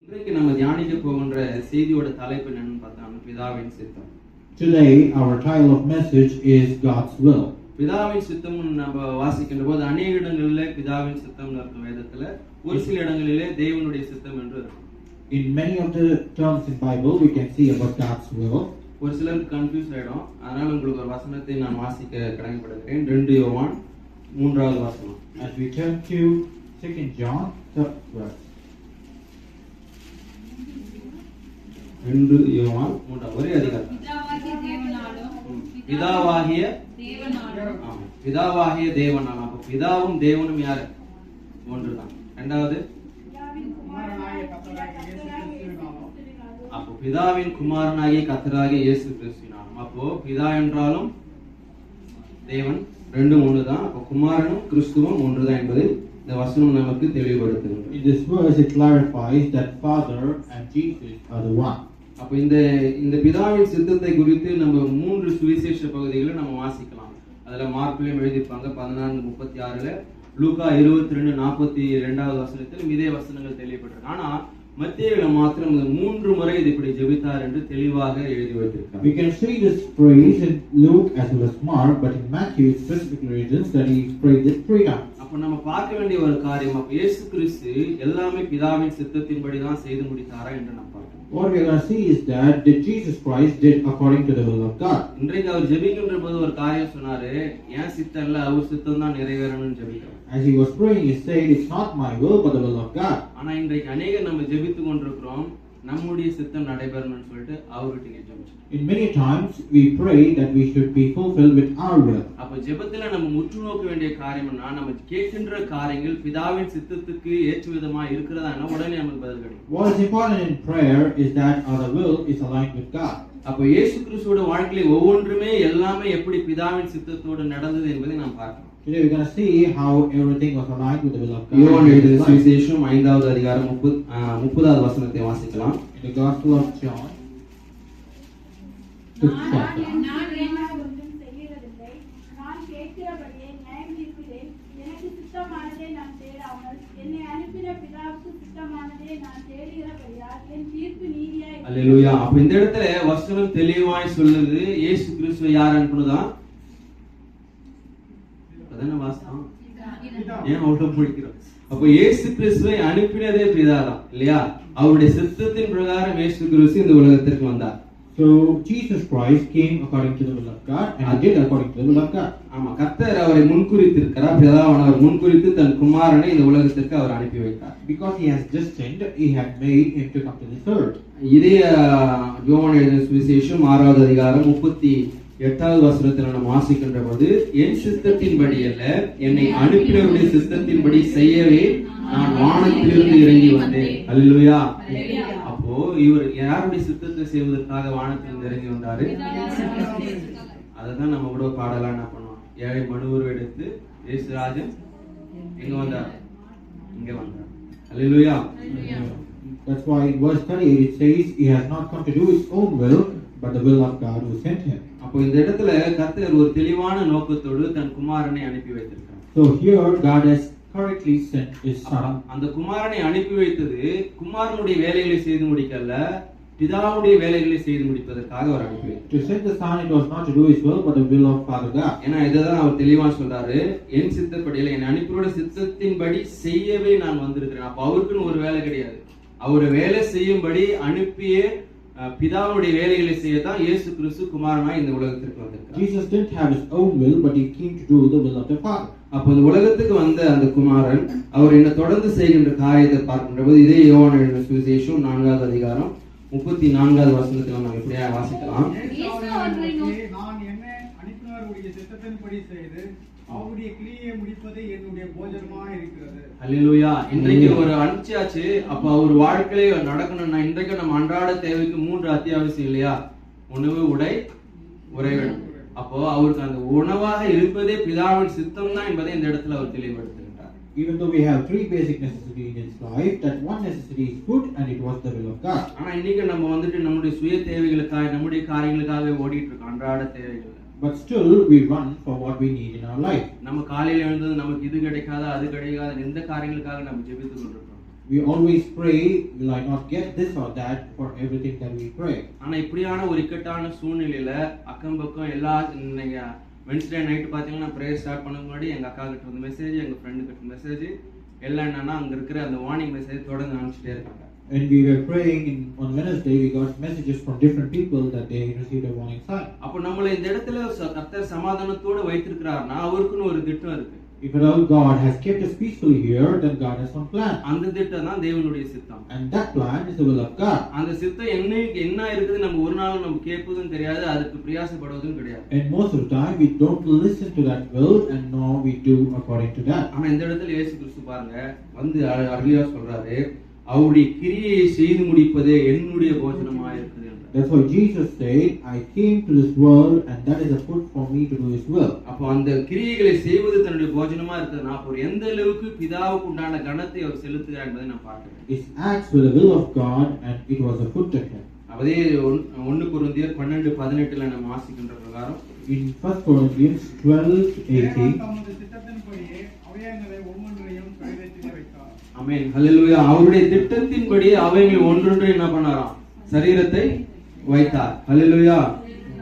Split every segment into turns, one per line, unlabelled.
இன்றைக்கு நம்ம தியானிக்க போகின்ற செய்தியோட தலைப்பு என்னன்னு பார்த்தா பிதாவின் சித்தம்.
Today our title of message is God's will.
பிதாவின் சித்தம் நம்ம வாசிக்கின்ற போது அநேக இடங்களிலே பிதாவின் சித்தம் இருக்கும் வேதத்துல, ஒரு சில இடங்களிலே தேவனுடைய சித்தம் என்று இருக்கும்.
In many of the terms in Bible we can see about God's will.
ஒரு சிலருக்கு கன்ஃபியூஸ் ஆயிடும். அதனால உங்களுக்கு ஒரு வசனத்தை நான் வாசிக்க கடமைப்படுகிறேன். 2 யோவான் 3வது வசனம்.
As we turn to 2 John 3rd verse.
2 யோவான் 3 ஒரே அதிகாரம். பிதாவாகிய தேவனாலும். அப்ப பிதாவும் தேவனும் யாரு? ஒன்றுதான். இரண்டாவது, அப்போ பிதாவின் குமாரனாகிய கர்த்தராகிய இயேசு கிறிஸ்துவினாலும். அப்போ பிதா என்றாலும் தேவன் ரெண்டும் ஒண்ணுதான். அப்போ குமாரனும் கிறிஸ்துவும் ஒன்றுதான் என்பதை இந்த வசனம் நமக்கு தெளிவுபடுத்துகிறது.
In this verse it clarifies that Father and Jesus are the one.
அப்ப இந்த பிதாவின் சித்தத்தை குறித்து நம்ம 3 சுவிசேஷ பகுதிகளை நம்ம வாசிக்கலாம். அதுல மார்க்லயும் எழுதியிருப்பாங்க 14:36ல, லூக்கா 22:42வது வசனத்திலும் இதே வசனங்கள் தெளிவுபட்டிருக்கு. ஆனா மத்தேயுல மாத்திரம் 3 முறை இது இப்படி ஜெபித்தார் என்று தெளிவாக எழுதி வைத்திருக்கார்.
We can see this phrase in Luke as well as Mark, but in Matthew it specifically reasons that he prayed it 3 times.
அப்ப நம்ம பார்க்க வேண்டிய ஒரு காரியம், அப்ப இயேசு கிறிஸ்து எல்லாமே பிதாவின் சித்தத்தின்படி தான் செய்து முடித்தாரா என்று நம்ம பார்க்கணும்.
What we are going to see is that Jesus Christ did according to the will of God.
இன்றைக்கு அவர் ஜெபிக்கின்ற போது ஒரு காரியம் சொன்னாரு, என் சித்தம் இல்ல அவர் சித்தம் தான் நிறைவேறணும்னு ஜெபிக்கிறார்.
As he was praying, he said, "It's not my will, but the will of God."
ஆனா இன்றைக்கு அநேக நம்ம ஜெபித்து கொண்டிருக்கிறோம், நம்முடைய சித்தம் நடைபெறணும்னு சொல்லிட்டு அவர்கிட்ட ஜெபிச்சோம்.
In many times we pray that we should be fulfilled with our will.
அப்ப ஜெபத்துல நம்ம முற்று நோக்க வேண்டிய காரியம்னா, நம்ம கேட்கின்ற காரியங்கள் பிதாவின் சித்தத்துக்கு ஏற்ற விதமா இருக்கிறதானா உடனே நமக்கு பதில் கிடைக்கும்.
What is important in prayer is that our will is aligned with God.
அப்ப இயேசு கிறிஸ்துவோட வாழ்க்கையில ஒவ்வொன்றுமே எல்லாமே எப்படி பிதாவின் சித்தத்தோடு நடந்தது என்பதை நாம் பார்க்கலாம்.
Today we're going to see how everything was aligned with the will of God.
யோவான் எழுதின சுவிசேஷம் 5வது அதிகாரம் 30வது வசனத்தை வாசிக்கலாம்.
In the Gospel of John, 5th chapter.
நான் என்ன ஒன்றும் செய்கிறதில்லை, நான் கேட்கிறபடியே நியாயம் தீர்க்கிறேன். எனக்கு சித்தமானதை நான் தேடாமல் என்னை அனுப்பின பிதாவுக்கு சித்தமானதை நான் தேடுகிறபடியால் என் தீர்ப்பு நீதியாய்.
அல்லேலூயா. அப்ப இந்த இடத்துல வசனம் தெளிவாய் சொல்லுது, இயேசு கிறிஸ்துவை யார் அனுப்புனதா? அதான வாசனம். ஏன் அவ்வளவு பிடிக்கிறோம்? அப்ப இயேசு கிறிஸ்துவை அனுப்பினதே பிதாதான் இல்லையா? அவருடைய சித்தத்தின் பிரகாரம் இயேசு கிறிஸ்து இந்த உலகத்திற்கு வந்தார்.
So Jesus Christ came according to the will of God and he did according to the will of God.
ஆமா, கர்த்தர் அவரை முன்குறித்திருக்கிறார். பிதாவானவர் முன்குறித்து தன் குமாரனை இந்த உலகத்திற்கு அவர் அனுப்பி வைத்தார்.
Because he has destined, he had made him to come to this earth.
இதே யோவான் எழுதின சுவிசேஷம் 6வது அதிகாரம் 38வது வசனத்தில் நாம் வாசிக்கின்ற போது, என் சித்தத்தின்படி அல்ல, என்னை அனுப்பினவருடைய சித்தத்தின்படி செய்யவே நான் வானத்திலிருந்து இறங்கி வந்தேன். அல்லேலூயா. அப்போ இவர் யாருடைய சித்தத்தை செய்வதற்காக வானத்திலிருந்து இறங்கி வந்தாரு? அததான் நம்ம கூட பாடலா என்ன பண்ணுவோம், ஏழை மனுவர் எடுத்து இயேசுராஜன் எங்க வந்தார்? இங்க வந்தார். அல்லேலூயா.
That's why in verse 38 it says he has not come to do his own will, but the will of God who sent him.
அப்போ இந்த இடத்துல கர்த்தர் ஒரு தெளிவான நோக்கத்தோடு தன் குமாரனை அனுப்பி வைத்திருக்கிறார்.
So here God has correctly sent his son.
அந்த குமாரனை அனுப்பி வைத்தது குமாரனுடைய வேலைகளை செய்து முடிக்கல, பிதாவுடைய வேலைகளை செய்து முடிப்பதற்காக அவர் அனுப்பி வைத்தார்.
To send the son, it was not to do his will, but the will of Father God.
ஏன்னா இததான் அவர் தெளிவா சொல்றாரு, என் சித்தப்படியில என் அனுப்பியோட சித்தத்தின்படி செய்யவே நான் வந்திருக்கிறேன். அப்ப அவருக்குன்னு ஒரு வேலை கிடையாது. அவர் வேலை செய்யும்படி அனுப்பிய பிதாவுடைய வேலைகளை செய்யத்தான் இயேசு கிறிஸ்து குமாரனாய் இந்த உலகத்திற்கு வந்திருக்கிறார்.
Jesus didn't have his own will, but he came to do the will of the Father.
அப்ப இந்த உலகத்துக்கு வந்த அந்த குமாரன் அவர் என்ன தொடர்ந்து செய்கின்ற காரியத்தை பார்க்கின்ற போது, இதே யோவான் எழுதின சுவிசேஷம் 4வது அதிகாரம் 34வது வசனத்தில் நாம் எப்படியா வாசிக்கலாம்.
நான் என்ன அனுப்பினவருடைய சித்தத்தின்படி செய்து அவருடைய கிரியை முடிப்பது என்னுடைய போஜனமாக இருக்கிறது.
அல்லேலூயா. இன்றைக்கு ஒரு அனுப்பிச்சாச்சு. அப்ப அவர் வாழ்க்கையில நடக்கணும்னா இன்றைக்கு நம்ம அன்றாட தேவைக்கு 3 அத்தியாவசியம் இல்லையா? உணவு, உடை, உறைவிடம். அப்போ அவருக்கு அந்த உணவாக இருப்பதே பிதாவின் சித்தம் தான் என்பதை இந்த இடத்துல அவர் தெளிவுபடுத்துகிறார்.
Even though we have 3 basic necessities in his life, that one necessity is food and it was the will of God.
ஆனா இன்னைக்கு நம்ம நம்முடைய சுய தேவைகளுக்காக, நம்முடைய காரியங்களுக்காக ஓடிட்டு இருக்கோம், அன்றாட தேவைகள்.
But still we run for what we need in our life.
நம்ம காலையில எழுந்தது நமக்கு இது கிடைக்காத அது கிடைக்காத இந்த காரியங்களுக்காக நம்ம ஜெபித்துக் கொண்டிருக்கோம்.
We always pray, will I not get this or that for everything that we pray?
ஆனா இப்படியான ஒரு இக்கட்டான சூழ்நிலையில அக்கம் பக்கம் எல்லா நீங்க வென்ஸ்டே நைட் பாத்தீங்கன்னா ப்ரேயர் ஸ்டார்ட் பண்ண முன்னாடி எங்க அக்கா கிட்ட வந்து மெசேஜ், எங்க ஃப்ரெண்டு கிட்ட மெசேஜ், எல்லாம் என்னன்னா அங்க இருக்கிற அந்த வார்னிங் மெசேஜ் தொடர்ந்து அனுப்பிச்சிட்டே இருக்காங்க.
And we were praying on Wednesday, we got messages from different people that they received a warning sign.
அப்ப நம்மள இந்த இடத்துல கர்த்தர் சமாதானத்தோட வைத்திருக்கிறார்னா அவருக்குன்னு ஒரு திட்டம் இருக்கு.
If at all God has kept us peacefully here, then God has some plan.
அந்த திட்டம் தான் தேவனுடைய சித்தம்.
And that plan is the will of God.
அந்த சித்தம் என்ன இருக்குது நம்ம ஒரு நாளும் நம்ம கேட்பதும் தெரியாது, அதுக்கு பிரயாசப்படுவதும் கிடையாது.
And most of the time we don't listen to that will, and nor we do according to that.
ஆனா இந்த இடத்துல இயேசு கிறிஸ்து பாருங்க வந்து அருளியா சொல்றாரு, அவருடைய கிரியையை செய்து முடிப்பதே என்னுடைய போஜனமா இருக்குது.
That's why Jesus said, I came to this world and that is a food for me to do His will.
அப்போ அந்த கிரியைகளை செய்வது தன்னுடைய போஜனமா இருக்குதுன்னா அப்போ எந்த அளவுக்கு பிதாவுக்கு உண்டான கணத்தை அவர் செலுத்துகிறார் என்பதை நான் பார்க்கிறேன்.
His acts were the will of God and it was a food to Him.
அதே 1 கொரிந்தியர் 12:18 நம்ம வாசிக்கின்ற பிரகாரம்
In 1 Corinthians 12:18,
தமது சித்தத்தின்படியே அவயங்களை ஒவ்வொன்றையும் சரீரத்திலே வைத்தார்.
ஆமென், ஹல்லேலூயா. அவருடைய திட்டத்தின்படி அவைகள் ஒன்றொன்று என்ன பண்ணாராம்? சரீரத்தை வைத்தார். ஹல்லேலூயா.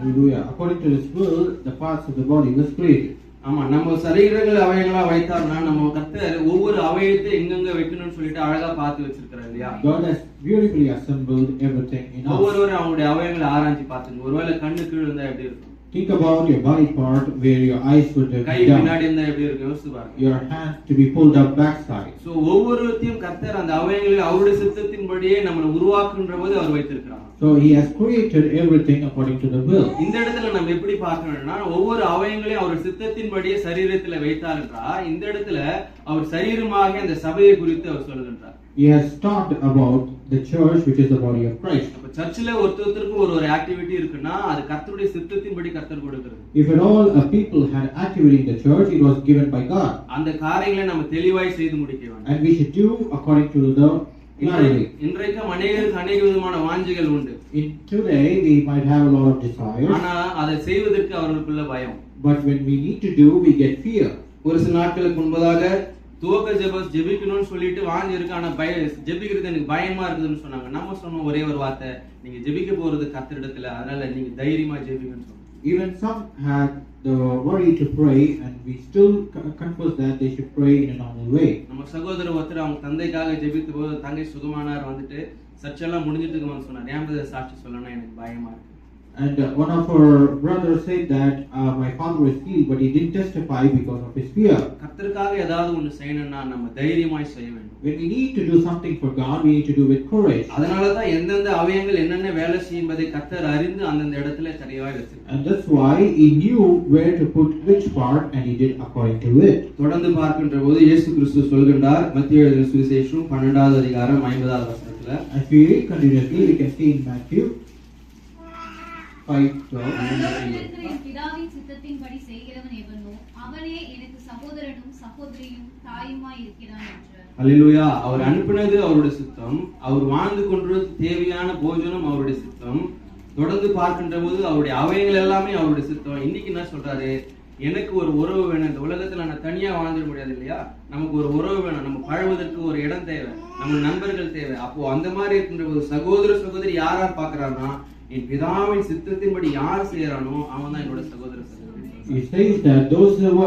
hallelujah. According to His will, the parts of the body was created.
ஆமா, நம்ம சரீரங்கள் அவைகளா வைத்தார்னா நம்ம கர்த்தர் ஒவ்வொரு அவயத்தை எங்கெங்க வைக்கணும்னு சொல்லிட்டு அழகா பார்த்து வச்சிருக்காரு இல்லையா?
God has beautifully assembled everything in us.
ஒவ்வொருவரும் அவங்களுடைய அவயங்களை ஆராய்ச்சி பார்த்துங்க. ஒருவேளை கண்ணு கீழ இருந்தா எப்படி இருக்கும்?
Think about your body part where your eyes would
guy
be down,
பின்னாடி இருந்தா எப்படி இருக்கும்? யோசிச்சு பாருங்க.
your hands to be pulled up backside.
So ஒவ்வொருத்தையும் கர்த்தர் அந்த அவயங்களை அவருடைய சித்தத்தின்படியே நம்மளை உருவாக்குன்ற போது அவர் வைத்திருக்கிறார்.
So He has created everything according to the will.
இந்த இடத்துல நம்ம எப்படி பார்க்கணும்னா ஒவ்வொரு அவயங்களையும் அவர் சித்தத்தின்படியே சரீரத்துல வைத்தார் என்றால் இந்த இடத்துல அவர் சரீரமாக அந்த சபையை குறித்து அவர் சொல்லுகின்றார்.
He has talked about the church, which is the body of Christ.
அப்ப சர்ச்சில் ஒருத்தருக்கும் ஒரு ஆக்டிவிட்டி இருக்குன்னா அது கர்த்தருடைய சித்தத்தின்படி கர்த்தர் கொடுக்கிறது.
If at all a people had activity in the church, it was given by God.
அந்த காரியங்களை நம்ம தெளிவாய் செய்து முடிக்க வேண்டும்.
And we should do according to the clarity.
இன்றைக்கும் அநேகருக்கு அநேக விதமான வாஞ்சைகள் உண்டு.
In today, we might have a lot of desires,
ஆனா அதை செய்வதற்கு அவர்களுக்குள்ள பயம்.
but when we need to do, we get fear.
ஒரு சில நாட்களுக்கு முன்பதாக துவக்க ஜெபிக்கணும்னு சொல்லிட்டு வாங்கி இருக்கு, ஆனா ஜெபிக்கிறது எனக்கு பயமா இருக்குதுன்னு சொன்னாங்க. நம்ம சொன்ன ஒரே ஒரு வார்த்தை, நீங்க ஜெபிக்க போறது கர்த்தரிடத்துல, அதனால நீங்க தைரியமா ஜெபிங்கன்னு சொன்னோம்.
Even some had the worry to pray, and we still confess that they should pray in a normal way.
நம்ம சகோதரர் ஒருத்தர் அவங்க தந்தைக்காக ஜெபித்த போது தங்கை சுகமானார், வந்துட்டு சர்ச்செல்லாம் முடிஞ்சிட்டு வந்து சொன்னார், ஏன் சாட்சி சொல்லணும்னா எனக்கு பயமா இருக்கு.
And one of our brothers said that my father was healed, but he didn't testify because of his fear.
கர்த்தருக்காக ஏதாவது ஒன்று செய்யணும்னா நம்ம தைரியமாய் செய்ய வேண்டும்.
When we need to do something for God, we need to do with courage.
அதனால தான் எந்தெந்த அவயங்கள் என்னென்ன வேலை செய்யும்பதை கர்த்தர் அறிந்து அந்தந்த இடத்துல சரியாய் வச்சிருக்கார்.
And that's why he knew where to put which part, and he did according to it.
தொடர்ந்து பார்க்கின்ற போது இயேசு கிறிஸ்து சொல்கின்றார், மத்தேயு எழுதின சுவிசேஷம் 12வது அதிகாரம் 50வது வசனத்துல,
As we read continuously, we can see in Matthew 5:12.
என் பிதாவின் சித்தத்தின்படி செய்கிறவன் எவனோ அவனே எனக்கு சகோதரனும் சகோதரியும் தாயுமாய் இருக்கிறான் என்றார்.
அல்லேலூயா. அவர் அனுப்பினது அவருடைய சித்தம், அவர் வாழ்ந்து கொண்டிருந்த தேவையான போஜனம் அவருடைய சித்தம். தொடர்ந்து பார்க்கின்ற போது அவருடைய அவயங்கள் எல்லாமே அவருடைய சித்தம். இன்னைக்கு என்ன சொல்றாரு, எனக்கு ஒரு உறவு வேணும். இந்த உலகத்துல நான் தனியா வாழ்ந்துட முடியாது இல்லையா, நமக்கு ஒரு உறவு வேணும், நம்ம பழகுவதற்கு ஒரு இடம் தேவை, நம்ம நண்பர்கள் தேவை. அப்போ அந்த மாதிரி இருக்கின்ற போது சகோதர சகோதரி யாரா பாக்குறான்னா, என் பிதாவின் சித்தத்தின்படி யார் செய்யறானோ அவன் தான் என்னோட சகோதர சகோதரி.
He says that those who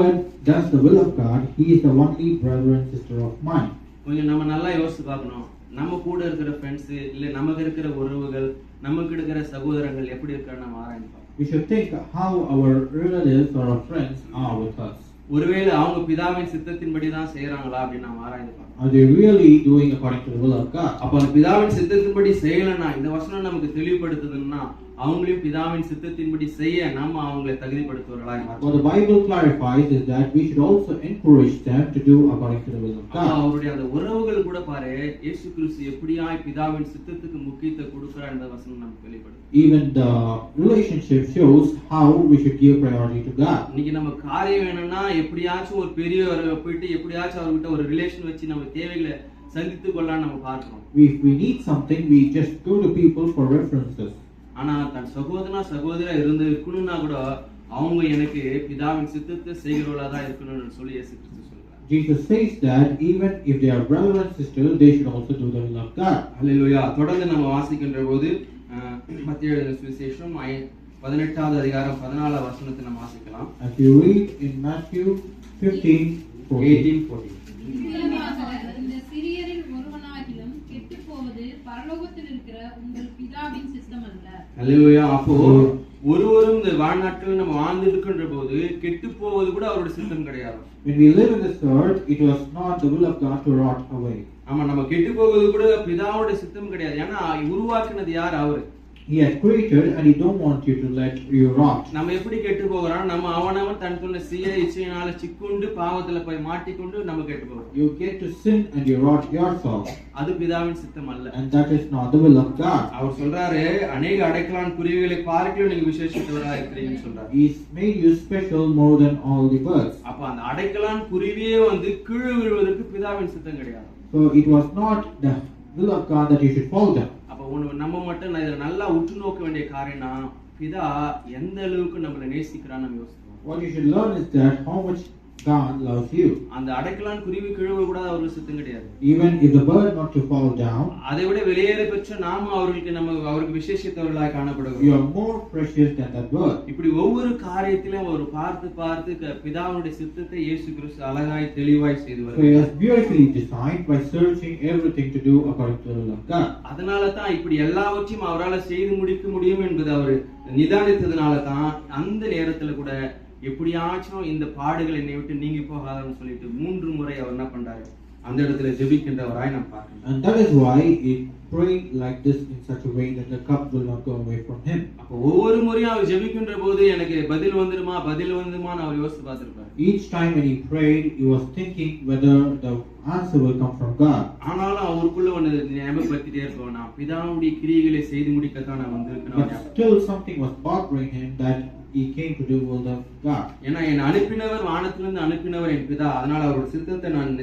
does the will of God, he is the only brother and sister of mine.
கொஞ்சம் நம்ம நல்லா யோசிச்சு பார்க்கணும். நம்ம கூட இருக்கிற ஃப்ரெண்ட்ஸ் இல்ல நமக்கு இருக்கிற உறவுகள், நமக்கு இருக்கிற சகோதரங்கள் எப்படி இருக்கான்னு நம்ம ஆராய்ந்து பார்க்கணும்.
We should think how our relatives or our friends are with us.
ஒருவேளை அவங்க பிதாவின் சித்தத்தின்படி தான் செய்யறாங்களா அப்படின்னு நம்ம ஆராய்ந்து பார்க்கணும்.
Are they really doing according to the will of God?
அப்ப அந்த பிதாவின் சித்தத்தின்படி செய்யலன்னா, இந்த வசனம் நமக்கு தெளிவுபடுத்துதுன்னா அவங்களையும் பிதாவின் சித்தத்தின்படி செய்ய நம்ம அவங்களை தகுதிப்படுத்துவர்களாய்
What
மாற்றணும்.
the Bible clarifies is that we should also encourage them to do according to the will of God.
அவருடைய அந்த உறவுகள் கூட பாரு, இயேசு கிறிஸ்து எப்படியாய் பிதாவின் சித்தத்துக்கு முக்கியத்துவம் கொடுக்கிறார் என்ற வசனம் நமக்கு வெளிப்படுது.
Even the relationship shows how we should give priority to God.
இன்னைக்கு நம்ம காரியம் வேணும்னா எப்படியாச்சும் ஒரு பெரியவரை போயிட்டு எப்படியாச்சும் அவர்கிட்ட ஒரு ரிலேஷன் வச்சு நம்ம தேவைகளை சந்தித்துக் கொள்ளலாம் நம்ம பார்க்கிறோம்.
If we need something, we just go to people for references.
ஆனா தன் சகோதரா இருந்து இருக்கணும்னா கூட அவங்க எனக்கு பிதாவின் சித்தத்தை செய்கிறவளா தான் இருக்கணும்னு சொல்லி இயேசு கிறிஸ்து சொல்றார்.
Jesus says that even if they are brother and sister, they should also do the will of God.
அல்லேலூயா. தொடர்ந்து நம்ம வாசிக்கின்ற போது மத்தேயு எழுதின சுவிசேஷம் 18வது அதிகாரம் 14வது வசனத்தை நம்ம வாசிக்கலாம்.
As you read in Matthew 15:14.
18:14.
இந்த சிறியரில் ஒருவனாகிலும் கெட்டுப் போவது பரலோகத்தில் இருக்கிற உங்கள் பிதாவின் சித்தம் அல்ல.
அல்லேலூயா. அப்போ ஒருவரும் இந்த வாழ்நாட்கள் நம்ம வாழ்ந்து இருக்கின்ற போது கெட்டு போவது கூட அவருடைய சித்தம் கிடையாது.
When we live in this earth, it was not the will of God to rot away.
ஆமா, நம்ம கெட்டு போவது கூட பிதாவுடைய சித்தம் கிடையாது. ஏன்னா உருவாக்குனது யார்? அவரு.
He has created and He don't want you to let you rot.
நம்ம எப்படி கெட்டு போகிறோம்? நம்ம அவனவன் தன் சொன்ன இச்சையினால சிக்குண்டு பாவத்துல போய் மாட்டிக்கொண்டு நம்ம கெட்டு போகிறோம்.
You get to sin and you rot yourself.
அது பிதாவின் சித்தம் அல்ல.
And that is not the will of God.
அவர் சொல்றாரு, அநேக அடைக்கலான் குருவிகளை பார்க்கல நீங்க விசேஷித்தவராக இருக்கிறீங்கன்னு சொல்றாரு.
He's made you special more than all the birds.
அப்ப அந்த அடைக்கலான் குருவியே கீழே விழுவதற்கு பிதாவின் சித்தம் கிடையாது.
So it was not the will of God that you should fall down.
அப்ப நம்ம மட்டும் இதை நல்லா உற்று நோக்க வேண்டிய காரியம்னா பிதா எந்த அளவுக்கு நம்மளை நேசிக்கிறான்னு நம்ம யோசிக்கணும்.
What you should learn is that how much God loves you.
அந்த அடைக்கலான் குருவி கீழே கூட அவருக்கு சித்தம் கிடையாது.
Even if the bird not to fall down,
அதை விட வெளியேற பெற்ற நாம அவருக்கு விசேஷித்தவர்களாக காணப்படுகிறோம்.
you are more precious than that bird.
இப்படி ஒவ்வொரு காரியத்திலும் ஒரு பார்த்து பிதாவுடைய சித்தத்தை இயேசு கிறிஸ்து அழகாய் தெளிவாய் செய்து
So he
வருகிறார்.
has beautifully designed by searching everything to do according to the will of God.
அதனால தான் இப்படி எல்லாவற்றையும் அவரால் செய்து முடிக்க முடியும் என்பது அவர் நிதானித்ததுனால தான் அந்த நேரத்துல கூட எப்படியாச்சும் இந்த பாடுகள் என்னை விட்டு நீங்கி போகாதுன்னு சொல்லிட்டு 3 முறை அவர் என்ன பண்றாரு? அந்த இடத்துல ஜெபிக்கின்றவராய் நாம் பார்க்கிறோம்.
And that is why he prayed like this in such a way that the cup will not go away from him.
அப்ப ஒவ்வொரு முறையும் அவர் ஜெபிக்கின்ற போது எனக்கு பதில் வந்துருமான்னு அவர் யோசித்து பார்த்திருப்பார்.
Each time when he prayed, he was thinking whether the answer will come from God.
ஆனாலும் அவருக்குள்ள ஒன்று ஞாபகப்படுத்திட்டே இருப்போம், நான் பிதாவுடைய கிரியைகளை செய்து முடிக்கத்தான் நான் வந்திருக்கேன்.
But still something was bothering him that he came to do will of God.
ஏன்னா என் அனுப்பினவர் வானத்திலிருந்து அனுப்பினவர் என் பிதா, அதனால அவருடைய சித்தத்தை நான்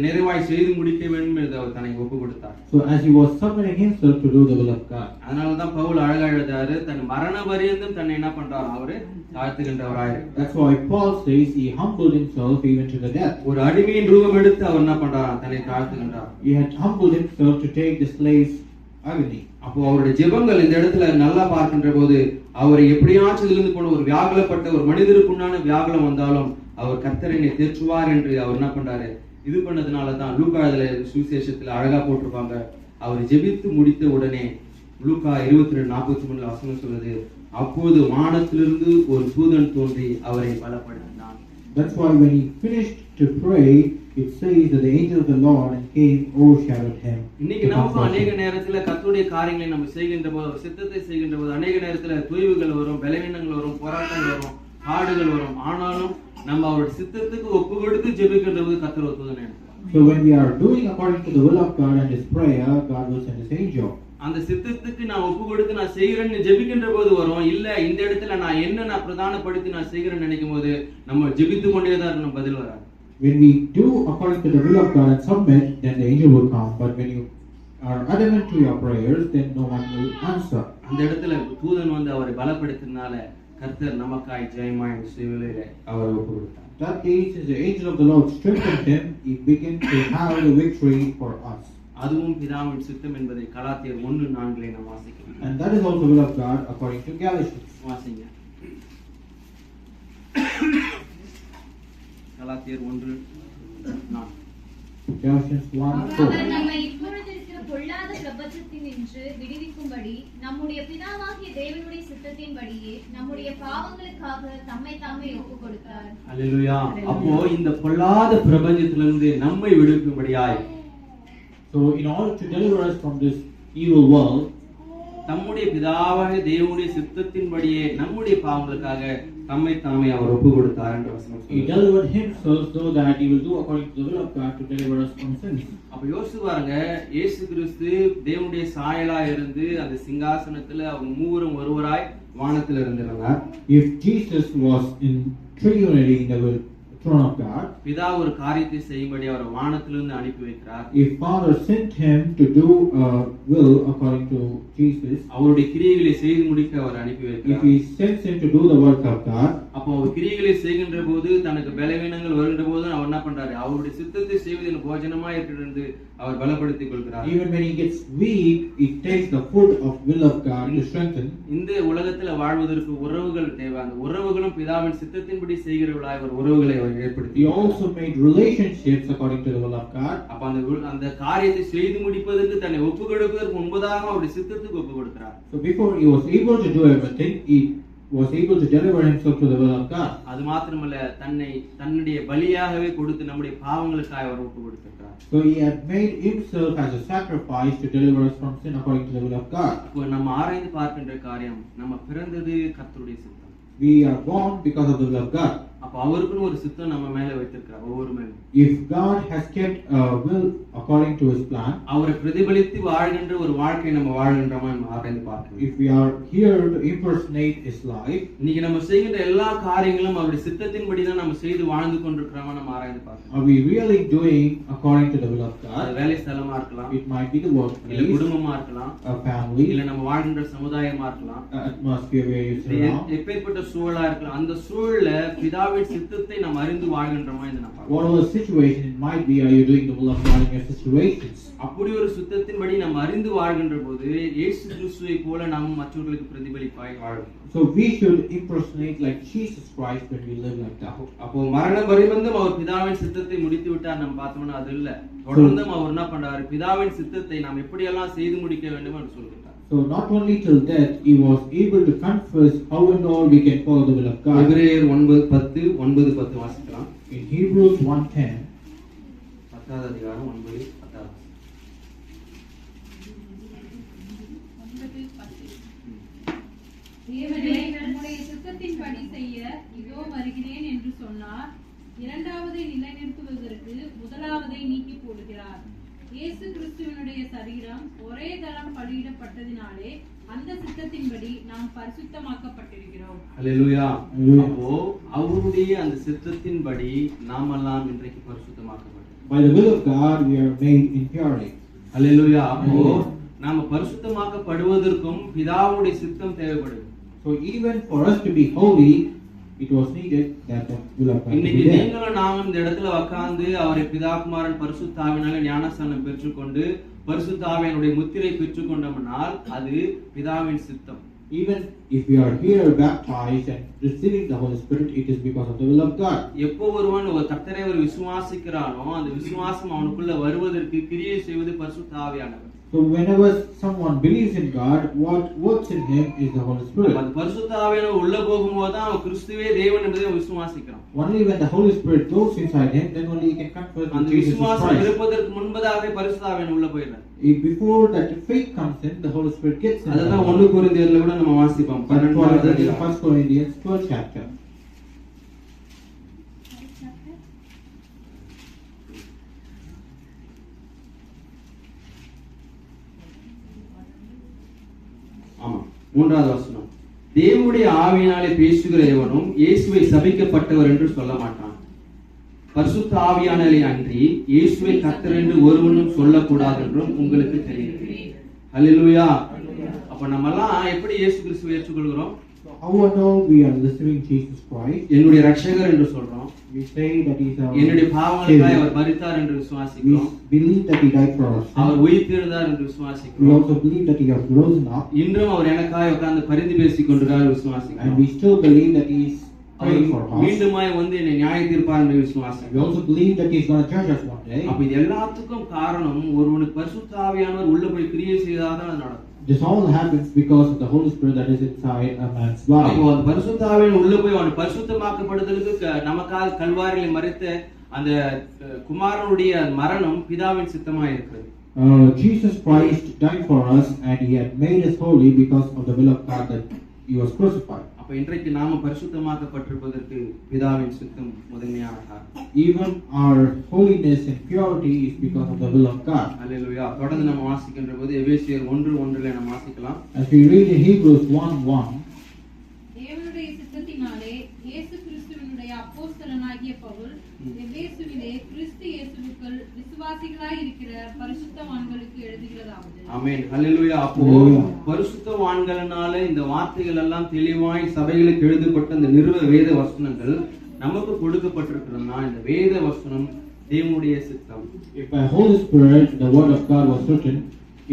நிறைவாய் செய்து முடிக்க வேண்டும் என்று அவர் தன்னை ஒப்பு கொடுத்தார்.
So as he was submitting himself to do the will of God.
அதனாலதான் பவுல் அழகா எழுதாரு, தன் மரண பரியந்தம் தன்னை என்ன பண்றார்? அவரு தாழ்த்துகின்றவராய்.
That's why Paul says he humbled himself even to the death.
ஒரு அடிமையின் ரூபம் எடுத்து அவர் என்ன பண்றார்? தன்னை தாழ்த்துகின்றார்.
He had humbled himself to take the slave's agony.
அப்போ அவருடைய ஜெபங்கள் இந்த இடத்துல நல்லா பார்க்கின்ற போது அவரை எப்படியாச்சும் இருந்து போன ஒரு வியாகுலப்பட்ட ஒரு மனிதருக்குண்டான வியாகுலம் வந்தாலும் அவர் கர்த்தரை தேற்றுவார் என்று அவர் என்ன பண்றாரு? இது பண்ணதுனால தான் லூக்கா சுவிசேஷத்துல அழகா போட்டிருப்பாங்க, அவர் ஜெபித்து முடித்த உடனே லூக்கா 22:43 வசனம் சொல்லுது, அப்போது வானத்திலிருந்து ஒரு தூதன் தோன்றி அவரை பலப்படுத்தினான்.
That's why when he finished to pray, it says that the angel of the Lord came overshadowed him.
இன்னைக்கு நமக்கு அநேக நேரத்துல கர்த்தருடைய காரியங்களை நம்ம செய்கின்ற போது, சித்தத்தை செய்கின்ற போது அநேக நேரத்துல தொய்வுகள் வரும், பலவீனங்கள் வரும், போராட்டங்கள் வரும், பாடுகள் வரும். ஆனாலும் நம்ம அவருடைய சித்தத்துக்கு ஒப்பு கொடுத்து ஜெபிக்கின்ற போது கர்த்தர் ஒரு தூதனை அனுப்புவார்.
So when we are doing according to the will of God and His prayer, God will send His angel.
அந்த சித்தத்துக்கு நான் ஒப்பு கொடுத்து நான் செய்கிறேன்னு ஜெபிக்கின்ற போது வரும். இல்ல இந்த இடத்துல நான் பிரதானப்படுத்தி நான் செய்கிறேன்னு நினைக்கும் போது நம்ம ஜெபித்து கொண்டேதான் இருக்கணும், பதில் வராது.
When we do according to the will of God and submit, then the angel will come. But when you are adamant to your prayers, then no one will answer.
அந்த இடத்துல தூதன் அவரை பலப்படுத்தினால கர்த்தர் நமக்காய் ஜெயமாய் சிலுவையில அவரை ஒப்பு கொடுத்தார்.
That day, since the angel of the Lord strengthened him, he began to have the victory for us.
அதுவும் பிதாவின் சித்தம் என்பதை கலாத்தியர் 1:4 நாம் வாசிக்கிறோம்.
And that is also the will of God according to Galatians.
வாசிங்க. கலாத்தியர் 1:4.
Galatians 1:4.
அவர் நம்மை இப்பொழுது இருக்கிற பொல்லாத பிரபஞ்சத்தினின்று விடுவிக்கும்படி நம்முடைய பிதாவாகிய தேவனுடைய சித்தத்தின்படியே நம்முடைய பாவங்களுக்காக தம்மை தாமே ஒப்புக் கொடுத்தார்.
அல்லேலூயா. அப்போ இந்த பொல்லாத பிரபஞ்சத்திலிருந்து நம்மை விடுவிக்கும்படியாய்,
So in order to deliver us from this evil world,
நம்முடைய பிதாவாகிய தேவனுடைய சித்தத்தின்படியே நம்முடைய பாவங்களுக்காக தம்மை தாமே அவர் ஒப்பு கொடுத்தார் என்று வசனம்
he
சொல்லுது.
delivered himself so that he will do according to the will of God to deliver us from sins.
அப்ப யோசிச்சு பாருங்க, இயேசு கிறிஸ்து தேவனுடைய சாயலா இருந்து அந்த சிங்காசனத்துல அவங்க மூவரும் ஒருவராய் வானத்துல இருந்திருந்தார்.
If Jesus was in triunity in the throne of God,
பிதா ஒரு காரியத்தை செய்யும்படி அவரை வானத்திலிருந்து அனுப்பி வைக்கிறார்.
if Father sent him to do a will according to Jesus,
அவருடைய கிரியைகளை செய்து முடிக்க அவர் அனுப்பி
if
வைக்கிறார்.
he sends him to do the work of God,
அப்போ அவர் கிரியைகளை செய்கின்ற போது தனக்கு பலவீனங்கள் வருகின்ற போது அவர் என்ன பண்றாரு? அவருடைய சித்தத்தை செய்வது எனக்கு போஜனமா இருக்கிறது என்று அவர் பலப்படுத்திக் கொள்கிறார்.
even when he gets weak, he takes the food of will of God to strengthen.
இந்த உலகத்துல வாழ்வதற்கு உறவுகள் தேவை. அந்த உறவுகளும் பிதாவின் சித்தத்தின்படி செய்கிறவர்களாய் ஒரு உறவுகளை அவர் ஏற்படுத்தி
He also made relationships according to the will of God.
அப்ப அந்த காரியத்தை செய்து முடிப்பதற்கு தன்னை ஒப்பு கொடுப்பதற்கு முன்பதாக அவருடைய சித்தத்துக்கு ஒப்பு கொடுக்கிறார்.
So before he was able to do everything, he was able to deliver himself to the will of God.
அது மாத்திரமல்ல, தன்னுடைய பலியாகவே கொடுத்து நம்முடைய பாவங்களுக்காக அவர் ஒப்பு கொடுத்திருக்கிறார்.
So he had made himself as a sacrifice to deliver us from sin according to the will of God.
அப்போ நம்ம ஆராய்ந்து பார்க்கின்ற காரியம், நம்ம பிறந்தது கர்த்தருடைய சித்தம்.
We are born because of the will of God.
அப்ப அவருக்குன்னு ஒரு சித்தம் நம்ம மேல வைத்திருக்கிறார், ஒவ்வொரு மேலும்.
If God has kept a will according to his plan,
அவரை பிரதிபலித்து வாழ்கின்ற ஒரு வாழ்க்கை நம்ம வாழ்கின்றோமா நம்ம ஆராய்ந்து பார்க்கணும்.
if we are here to impersonate his life,
இன்னைக்கு நம்ம செய்கின்ற எல்லா காரியங்களும் அவருடைய சித்தத்தின்படி தான் நம்ம செய்து வாழ்ந்து கொண்டிருக்கிறோமா நம்ம ஆராய்ந்து பார்க்கணும்.
are we really doing according to the will of
அது
God?
வேலை ஸ்தலமா இருக்கலாம்,
It might be the
இல்ல
workplace,
குடும்பமா இருக்கலாம்,
a family,
இல்ல நம்ம வாழ்கின்ற சமுதாயமா இருக்கலாம்,
an atmosphere where you
இல்ல
surround.
எப்பேற்பட்ட சூழலா இருக்கலாம். அந்த சூழல பிதாவின் சித்தத்தை நம்ம அறிந்து வாழ்கின்றோமா இதை நம்ம பார்க்கணும்.
Whatever situation it might be, are you doing the will of God in your situations?
அப்படி ஒரு சுத்தத்தின்படி நம்ம அறிந்து வாழ்கின்ற போது இயேசு கிறிஸ்துவை போல நாம் மற்றவர்களுக்கு பிரதிபலிப்பாய் வாழும்.
So we should impersonate like Jesus Christ when we live like that.
அப்போ மரணம் பரியந்தம் அவர் பிதாவின் சித்தத்தை முடித்து விட்டார் நம்ம பார்த்தோம்னா அது இல்ல. தொடர்ந்தும் அவர் என்ன பண்றாரு? பிதாவின் சித்தத்தை நாம் எப்படியெல்லாம் செய்து முடிக்க வேண்டும் என்று சொல்கிறார்.
So not only till death, he was able to confess how and all we can follow the will of God.
எபிரேயர் 9:10 வாசிக்கலாம்.
In Hebrews 1:10,
10வது அதிகாரம் 9:10.
தேவனே உம்முடைய சித்தத்தின்படி செய்ய இதோ வருகிறேன் என்று சொன்னார். இரண்டாவதை நிலைநிறுத்துவதற்கு முதலாவதை நீக்கி போடுகிறார். இயேசு கிறிஸ்துவினுடைய சரீரம் ஒரே தரம் பலியிடப்பட்டதினாலே அந்த சித்தத்தின்படி நாம் பரிசுத்தமாக்கப்பட்டிருக்கிறோம்.
அல்லேலூயா.
Hallelujah.
அப்போ அவருடைய அந்த சித்தத்தின்படி நாமெல்லாம் இன்றைக்கு பரிசுத்தமாக்கப்பட்டோம்.
by the will of God, we are made in purity.
அல்லேலூயா. அப்போ நாம பரிசுத்தமாக்கப்படுவதற்கும் பிதாவுடைய சித்தம் தேவைப்படுது.
So even for us to be holy, it was needed that the will of God be
இன்னைக்கு
there.
நீங்களும் நாமும் இந்த இடத்துல உட்கார்ந்து அவரை பிதாகுமாரன் பரிசுத்த ஆவியினால ஞானஸ்நானம் பெற்றுக்கொண்டு பரிசுத்த ஆவியினுடைய முத்திரை பெற்றுக்கொண்டோம்னால் அது பிதாவின் சித்தம்.
Even if we are here baptized and receiving the Holy Spirit, it is because of the will of God.
எப்போ ஒருவன் ஒரு கர்த்தரை ஒரு விசுவாசிக்கிறானோ அந்த விசுவாசம் அவனுக்குள்ள வருவதற்கு கிரியை செய்வது பரிசுத்த ஆவியானவர்.
So whenever someone believes in God, what works in him is the Holy Spirit.
அந்த பரிசுத்த ஆவியானவர் உள்ள போகும்போது தான் அவன் கிறிஸ்துவே தேவன் என்பதை அவன் விசுவாசிக்கிறான்.
Only when the Holy Spirit goes inside him, then only he can confess that
அந்த
Jesus is
விசுவாசம்
Christ.
இருப்பதற்கு முன்பதாக பரிசுத்த ஆவியானவர் உள்ள போயிடுறார்.
Before that faith comes in, the Holy Spirit gets in.
அதுதான் 1 கொரிந்தியர்ல கூட நம்ம வாசிப்போம். 12வது அதிகாரம்.
1 Corinthians 12th chapter.
ஆமா, 3வது வசனம். தேவனுடைய ஆவியினாலே பேசுகிற எவனும் இயேசுவை சபிக்கப்பட்டவர் என்று சொல்ல மாட்டான். பரிசுத்த ஆவியானவரை அன்றி இயேசுவை கர்த்தர் என்று ஒருவனும் சொல்லக்கூடாது என்றும் உங்களுக்கு தெரியும். அல்லேலூயா. அப்ப நம்ம எல்லாம் எப்படி இயேசு கிறிஸ்துவை ஏற்றுக்கொள்கிறோம்?
How and all we are receiving Jesus Christ.
என்னுடைய ரட்சகர் என்று சொல்றோம்.
We say that he is our
என்னுடைய பாவங்களுக்காக
Savior.
அவர் மரித்தார் என்று
We
விசுவாசிக்கிறோம்.
believe that he died for us.
அவர் உயிர்த்தெழுந்தார் என்று
We
விசுவாசிக்கிறோம்.
also believe that he has risen up,
இன்றும் அவர் எனக்காக உட்கார்ந்து பரிந்து பேசிக் கொண்டிருக்கிறார்
and
விசுவாசிக்கிறோம்.
we still believe that he is praying for
our
us.
மீண்டுமாய் வந்து என்னை நியாய தீர்ப்பார் என்று
We
விசுவாசிக்கிறோம்.
also believe that he is going to judge us one day.
அப்ப இது எல்லாத்துக்கும் காரணம் ஒருவனுக்கு பரிசுத்த ஆவியானவர் உள்ள போய் கிரியை செய்தாதான் அது நடக்கும்.
This all happens because of the Holy Spirit that is inside a man's
அப்போ
life.
அந்த பரிசுத்த ஆவியானவர் உள்ள போய் அவன் பரிசுத்தமாக்கப்படுதலுக்கு நமக்காக கல்வாரியில மரித்த அந்த குமாரனுடைய மரணம் பிதாவின் சித்தமா இருக்கிறது.
Jesus Christ died for us, and he had made us holy because of the will of God that he was crucified.
அப்ப இன்றைக்கு நாம பரிசுத்தமாக்கப்பட்டிருப்பதற்கு பிதாவின் சித்தம் முதன்மையான காரணம்.
Even our holiness and purity is because of the will of God.
அல்லேலூயா. தொடர்ந்து நம்ம வாசிக்கின்ற போது எபேசியர் 1:1 நம்ம வாசிக்கலாம்.
As we read in Hebrews 1:1,
தேவனுடைய சித்தத்தினாலே இயேசு கிறிஸ்துவினுடைய அப்போஸ்தலனாகிய பவுல் எபேசுவிலே கிறிஸ்து இயேசுவுக்குள் விசுவாசிகளாய் இருக்கிற பரிசுத்தவான்களுக்கு எழுதுகிறதாவது.
ஆமென். ஹல்லேலூயா. அப்போ பரிசுத்தவான்களால இந்த வார்த்தைகள் எல்லாம் தெளிவாய் சபைகளுக்கு எழுதப்பட்ட இந்த நிறுவ வேத வசனங்கள் நமக்கு கொடுக்கப்பட்டிருக்கிறதுனா இந்த வேத வசனம் தேவனுடைய சித்தம்.
If by Holy Spirit the word of God was written,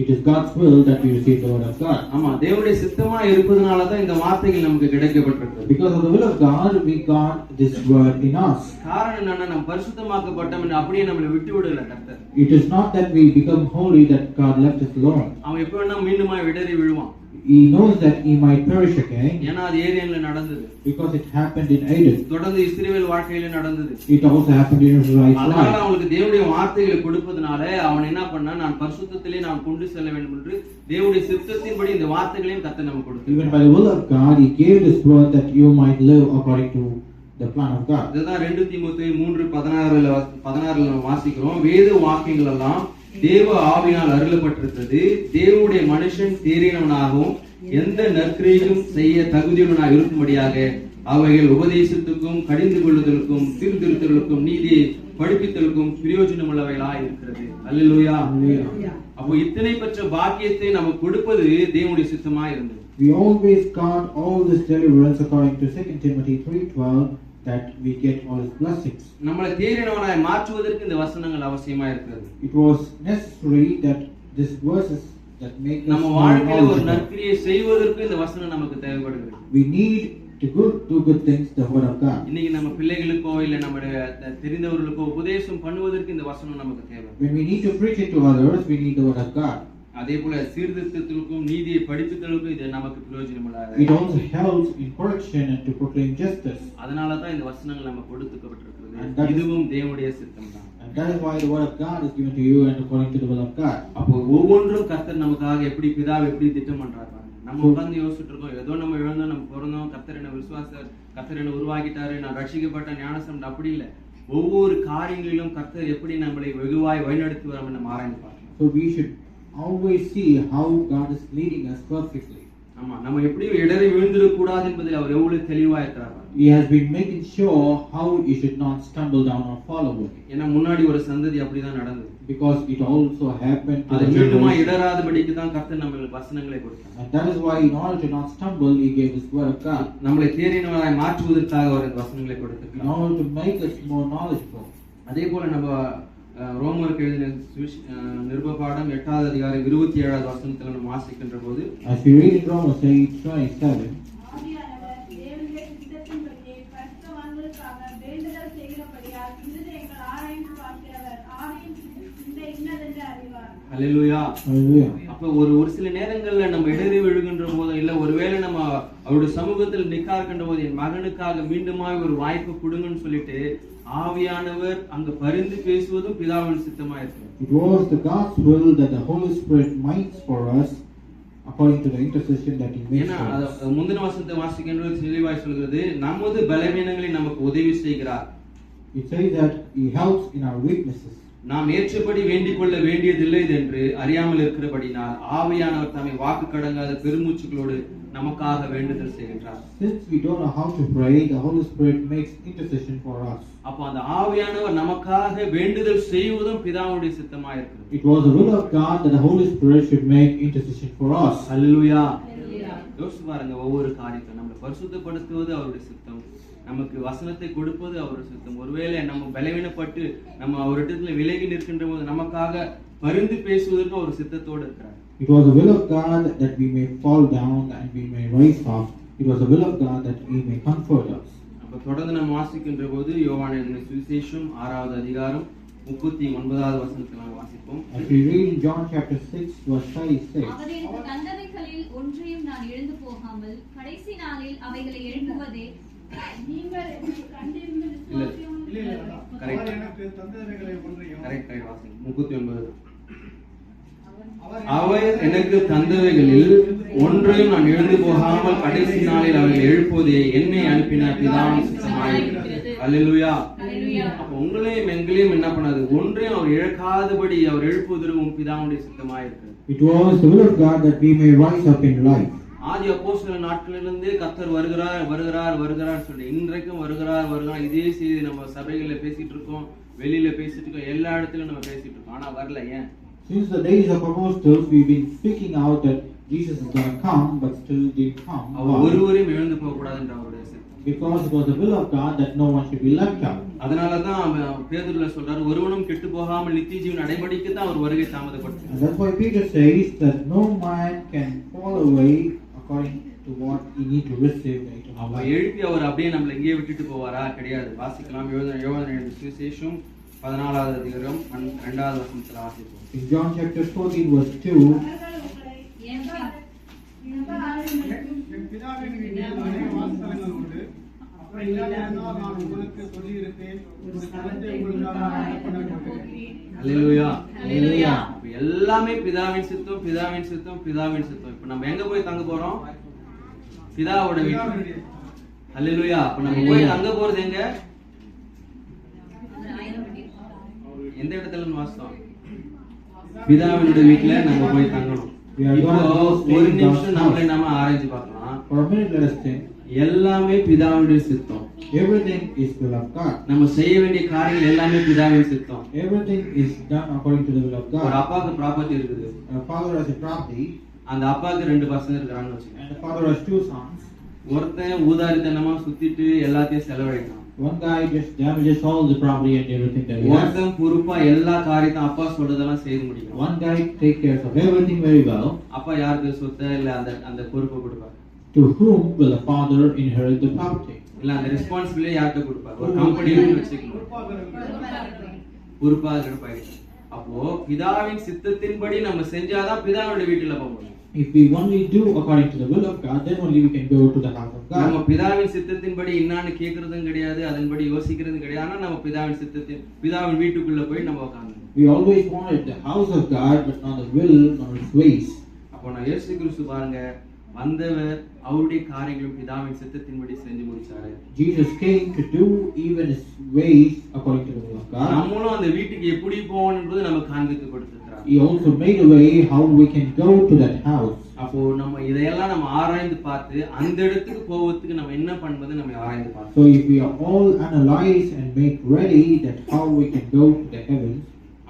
it is God's will that we receive the word of God.
ஆமா, தேவனுடைய சித்தமா இருப்பதனால தான் இந்த வார்த்தைகள் நமக்கு கிடைக்கப்பட்டிருக்கு.
Because of the will of God, we got this word in us.
காரணம் என்னன்னா நம்ம பரிசுத்தமாக்கப்பட்டோம் அப்படியே நம்மளை விட்டு விடல கர்த்தர்.
It is not that we become holy that God left us alone.
அவன் எப்ப வேணா மீண்டுமா இடறி விழுவான்.
He knows that he might perish again
ஏன்னா அது ஏதேன்ல நடந்தது.
because it happened in Eden.
தொடர்ந்து இஸ்ரவேல் வாழ்க்கையில நடந்தது.
It also happened in Israel's
அதனால
life.
அவனுக்கு தேவனுடைய வார்த்தைகளை கொடுப்பதனால அவன் என்ன பண்ணா, நான் பரிசுத்தத்திலே நான் கொண்டு செல்ல வேண்டும் என்று தேவனுடைய சித்தத்தின்படி இந்த வார்த்தைகளையும் கர்த்தர் நமக்கு கொடுத்தார்.
Even by the will of God, he gave this word that you might live according to the plan of God.
இதுதான் 2 தீமோத்தேயு 3:16 நம்ம வாசிக்கிறோம். வேத வாக்கியங்கள் எல்லாம் தேவ ஆவியினால் அருளப்பட்டிருக்கிறது. தேவனுடைய மனுஷன் தேறினவனாகவும் எந்த நற்கிரியையும் செய்ய தகுதியுள்ளவனாக இருக்கும்படியாக அவைகள் உபதேசத்துக்கும் கடிந்து கொள்ளுதலுக்கும் சீர்திருத்தலுக்கும் நீதியை படிப்பித்தலுக்கும் பிரயோஜனம் உள்ளவைகளாய் இருக்கிறது. அல்லேலூயா. அப்போ இத்தனை பெற்ற பாக்கியத்தை நமக்கு கொடுப்பது தேவனுடைய சித்தமா இருந்தது.
We always got all this deliverance according to 2 Timothy 3:12 that we get all his blessings.
நம்மளை தேறினவனாய் மாற்றுவதற்கு இந்த வசனங்கள் அவசியமா இருக்கிறது.
It was necessary that these verses that make us
நம்ம
more
வாழ்க்கையில ஒரு
knowledgeable.
நற்கிரியை செய்வதற்கு இந்த வசனம் நமக்கு தேவைப்படுகிறது.
We need to do good things, the word of God.
இன்னைக்கு நம்ம பிள்ளைகளுக்கோ இல்ல நம்முடைய தெரிந்தவர்களுக்கோ உபதேசம் பண்ணுவதற்கு இந்த வசனம் நமக்கு தேவை.
When we need to preach it to others, we need the word of God.
அதே போல சீர்திருத்தத்திற்கும் நீதியை படிப்பித்தலுக்கும் இது நமக்கு பிரயோஜனம்
It also helps in correction and to proclaim justice.
அதனால தான் இந்த வசனங்கள் நமக்கு கொடுக்கப்பட்டிருக்கிறது.
And that is-
இதுவும் தேவனுடைய சித்தம் தான்.
And that is why the word of God is given to you and according to the will of God.
அப்போ ஒவ்வொன்றும் கர்த்தர் நமக்காக எப்படி பிதாவை எப்படி திட்டம் பண்றாரு பாருங்க. நம்ம உட்கார்ந்து யோசிச்சுட்டு இருக்கோம், ஏதோ நம்ம இழந்தோம், நம்ம பிறந்தோம், கர்த்தர் என்ன விசுவாசர், கர்த்தர் என்ன உருவாக்கிட்டாரு, நான் ரட்சிக்கப்பட்ட ஞானசம், அப்படி இல்லை. ஒவ்வொரு காரியங்களிலும் கர்த்தர் எப்படி நம்மளை வெகுவாய் வழிநடத்தி வரோம் நம்ம ஆராய்ந்து பார்க்கணும்.
So we should always see how God is leading us perfectly.
ஆமா, நம்ம எப்படியும் இடறி விழுந்துடக் கூடாது என்பதில் அவர் எவ்வளவு தெளிவா இருக்கிறார்.
He has been making sure how you should not stumble down or fall away.
ஏன்னா முன்னாடி ஒரு சந்ததி அப்படிதான் நடந்தது.
Because it also happened to
அது
the
மீண்டுமா
generation.
இடராதபடிக்கு தான் கர்த்தர் நம்மளுக்கு வசனங்களை கொடுத்தார்.
And that is why in order to not stumble, he gave his word of God.
நம்மளை தேறினவராய் மாற்றுவதற்காக அவர் இந்த வசனங்களை
In
கொடுத்திருக்கிறார்.
order to make us more knowledgeable.
அதே போல நம்ம ரோமருக்கு எழுதின நிருப பாடம் 8வது அதிகாரம் 27வது வசனத்துல நம்ம வாசிக்கின்ற போது,
As we read in Romans 8:27,
ஆவியானவர் தேவனுடைய சித்தத்தின்படியே பரிசுத்தவான்களுக்காக வேண்டுதல் செய்கிறபடியால் இருதயங்கள் ஆராய்ந்து பார்க்கிறவர் ஆவியின் சிந்தை இன்னதென்று அறிவார்.
அல்லேலூயா.
hallelujah.
அப்ப ஒரு சில நேரங்கள்ல நம்ம இடறி விழுகின்ற போது, இல்ல ஒருவேளை நம்ம அவருடைய சமூகத்தில் நிக்கா இருக்கின்ற போது, என் மகனுக்காக மீண்டுமாய் ஒரு வாய்ப்பு கொடுங்கன்னு சொல்லிட்டு ஆவியானவர் அங்க பரிந்து பேசுவதும் பிதாவின் சித்தமா இருக்கு.
It was the God's will that the Holy Spirit might for us according to the intercession that he makes
ஏன்னா
for us.
முந்தின வசனத்தை வாசிக்கின்றது தெளிவாய் சொல்கிறது, நமது பலவீனங்களை நமக்கு உதவி செய்கிறார்.
It says that he helps in our weaknesses.
நாம் ஏற்றபடி வேண்டிக் கொள்ள வேண்டியதில்லை என்று அறியாமல் இருக்கிறபடினால் ஆவியானவர் தம்மை வாக்கு கடங்காத பெருமூச்சுகளோடு நமக்காக வேண்டுதல் செய்கின்றார்.
Since we don't know how to pray, the Holy Spirit makes intercession for us.
அப்ப அந்த ஆவியானவர் நமக்காக வேண்டுதல் செய்வதும் பிதாவுடைய சித்தமா இருக்கிறது.
It was the will of God that the Holy Spirit should make intercession for us.
அல்லேலூயா. யோசிச்சு பாருங்க, ஒவ்வொரு காரியத்தை நம்மளை பரிசுத்தப்படுத்துவது அவருடைய சித்தம், நமக்கு வசனத்தை கொடுப்பது அவருடைய சித்தம். ஒருவேளை நம்ம பலவீனப்பட்டு நம்ம அவரிடத்துல விலகி நிற்கின்ற போது நமக்காக பரிந்து பேசுவதற்கு ஒரு சித்தத்தோடு இருக்கிறார்.
It was the will of God that we may fall down and we may rise up. It was the will of God that he may comfort us.
அப்ப தொடர்ந்து நம்ம வாசிக்கின்ற போது யோவான் எழுதின சுவிசேஷம் 6வது அதிகாரம் 39வது வசனத்தை நாம் வாசிப்போம்.
As we read in John chapter 6 verse 36,
அவர் எனக்கு தந்தவைகளில் ஒன்றையும் நான் எழுந்து போகாமல் கடைசி நாளில் அவைகளை எழுப்புவதே
நீங்கள் என்னை கண்டிருந்து
இல்ல,
விசுவாசியும்
Correct.
அவர் எனக்கு தந்தவைகளை ஒன்றையும்
கரெக்ட் வாசிங்க. 39. அவர் எனக்கு தந்தவைகளில் ஒன்றையும் நான் எழுந்து போகாமல் கடைசி நாளில் அவர்கள் எழுப்புவதே என்னை அனுப்பின பிதாவின் சித்தமாயிருக்கிறது. அல்லேலூயா. அப்ப உங்களையும் எங்களையும் என்ன பண்ணாது, ஒன்றையும் அவர் இழக்காதபடி அவர் எழுப்புவதற்கு பிதாவுடைய சித்தமாயிருக்கிறது.
it was the will of God that we may rise up in life.
ஆதி அப்போஸ்தலர் நாட்களிலிருந்தே கர்த்தர் வருகிறார் வருகிறார் வருகிறார் சொல்லி இன்றைக்கும் வருகிறார் இதே செய்தி நம்ம சபைகள்ல பேசிட்டு இருக்கோம், வெளியில பேசிட்டு இருக்கோம், எல்லா இடத்துலயும் நம்ம பேசிட்டு இருக்கோம். ஆனா வரல. ஏன்?
Since the days of apostles, we've been speaking out that Jesus is going to come, but still didn't come.
அவர் ஒருவரையும் இழந்து போக கூடாதுன்ற அவருடைய சித்தம்.
Because it was the will of God that no one should be left out.
அதனாலதான் பேதுருல சொல்றாரு, ஒருவனும் கெட்டு போகாமல் நித்திய ஜீவன் அடைபடிக்கு தான் அவர் வருகை தாமதப்பட்டது.
And that's why Peter says that no man can fall away according to what he need to receive later.
அவ எழுப்பி அவர் அப்படியே நம்மள இங்கே விட்டுட்டு போவாரா? கிடையாது. வாசிக்கலாம். யோவான் எழுதின சுவிசேஷம் 14வது அதிகாரம் 2வது வசனத்துல வாசிப்போம்.
In John chapter 14 verse 2,
அவர்கள் உங்களை எந்த ஆலயங்களுக்கும்
என் பிதாவின் வீட்டில் அநேக வாசஸ்தலங்கள் உண்டு. அப்படி இல்லாதிருந்தால் நான் உங்களுக்கு சொல்லியிருப்பேன், ஒரு ஸ்தலத்தை உங்களுக்காக ஆயத்தப்படுத்துகிறேன்.
அல்லேலூயா.
அல்லேலூயா.
அப்ப எல்லாமே பிதாவின் சித்தம், பிதாவின் சித்தம், பிதாவின் சித்தம். இப்ப நம்ம எங்க போய் தங்க போறோம்? பிதாவோட வீட்டுல. அல்லேலூயா. அப்ப நம்ம போய் தங்க போறது எங்க? எந்த இடத்துல வாசம்? பிதாவினுடைய வீட்டுல நம்ம போய் தங்கணும். இப்போ ஒரு நிமிஷம் நம்மளை நாம ஆராய்ச்சி பார்க்கலாம்.
for a minute let us think.
எல்லாமே பிதாவினுடைய சித்தம்.
Everything is will of God.
நம்ம செய்ய வேண்டிய காரியங்கள் எல்லாமே பிதாவின் சித்தம்.
Everything is done according to the will of
ஒரு
God.
அப்பாவுக்கு ப்ராப்பர்ட்டி இருக்குது.
A father has a property,
அந்த அப்பாவுக்கு 2 பசங்க இருக்காங்கன்னு வச்சுக்கோங்க.
and the father has 2 sons.
ஒருத்தன் ஊதாரித்தனமா சுத்திட்டு எல்லாத்தையும் செலவழிக்கிறான்.
One guy just damages all the property and everything that he has.
ஒருத்தன் பொறுப்பா எல்லா காரியத்தையும் அப்பா சொல்றதெல்லாம் செய்து முடியும்.
One guy take care of everything very well.
அப்பா யாருக்கு சொத்தை இல்ல அந்த அந்த பொறுப்பை கொடுப்பாரு?
To whom will the father inherit the property?
இல்ல அந்த ரெஸ்பான்சிபிலிட்டி யார்கிட்ட கொடுப்பாரு? ஒரு கம்பெனில வச்சுக்கணும். பொறுப்பா இருப்பாங்க. அப்போ பிதாவின் சித்தத்தின்படி நம்ம செஞ்சாதான் பிதாவோட வீட்டுல போக முடியும்.
If we only do according to the will of God, then only we can go to the house of
நம்ம
God.
பிதாவின் சித்தத்தின்படி என்னன்னு கேக்குறதும் கிடையாது, அதன்படி யோசிக்கிறதும் கிடையாது. ஆனா நம்ம பிதாவின் வீட்டுக்குள்ள போய் நம்ம உட்கார்ந்து
We always wanted the house of God, but not the will nor His ways.
அப்போ நான் இயேசு கிறிஸ்து பாருங்க, வந்தவர் அவருடைய காரியங்களும் பிதாவின் சித்தத்தின்படி செஞ்சு முடிச்சாரு.
Jesus came to do even His ways according to the will of God.
நம்மளும் அந்த வீட்டுக்கு எப்படி போகணும்ன்றது நமக்கு காண்பித்து கொடுத்திருக்கிறார்.
He also made a way how we can go to that house.
அப்போ நம்ம இதையெல்லாம் நம்ம ஆராய்ந்து பார்த்து அந்த இடத்துக்கு போவதுக்கு நம்ம என்ன பண்ணுவது நம்ம ஆராய்ந்து பார்த்து.
So if we are all analyze and make ready that how we can go to the heavens,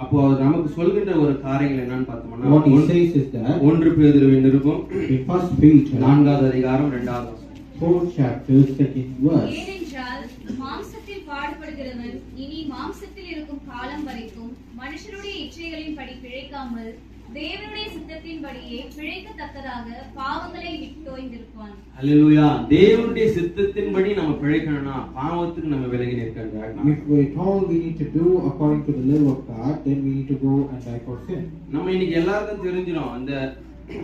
அப்போ நமக்கு சொல்கின்ற ஒரு காரியங்கள் என்னன்னு பார்த்தோம்னா,
what he says is that
1 பேதுருவின் நிருபம்
in 1 Peter
4வது அதிகாரம் 2வது வசனம்.
4th chapter 2nd verse.
ஏனென்றால் மாம்சத்தில் பாடுபடுகிறவன் இனி மாம்சத்தில் இருக்கும் காலம் வரைக்கும் மனுஷருடைய இச்சைகளின்படி பிழைக்காமல் தேவனுடைய சித்தத்தின்படியே பிழைக்கத்தக்கதாக பாவங்களை விட்டோய்ந்திருப்பான்.
அல்லேலூயா. தேவனுடைய சித்தத்தின்படி நம்ம பிழைக்கணும்னா பாவத்துக்கு நம்ம விலகி நிற்க வேண்டும்.
If we told we need to do according to the will of God, then we need to go and die for sin.
நம்ம இன்னைக்கு எல்லாருக்கும் தெரிஞ்சிடும். அந்த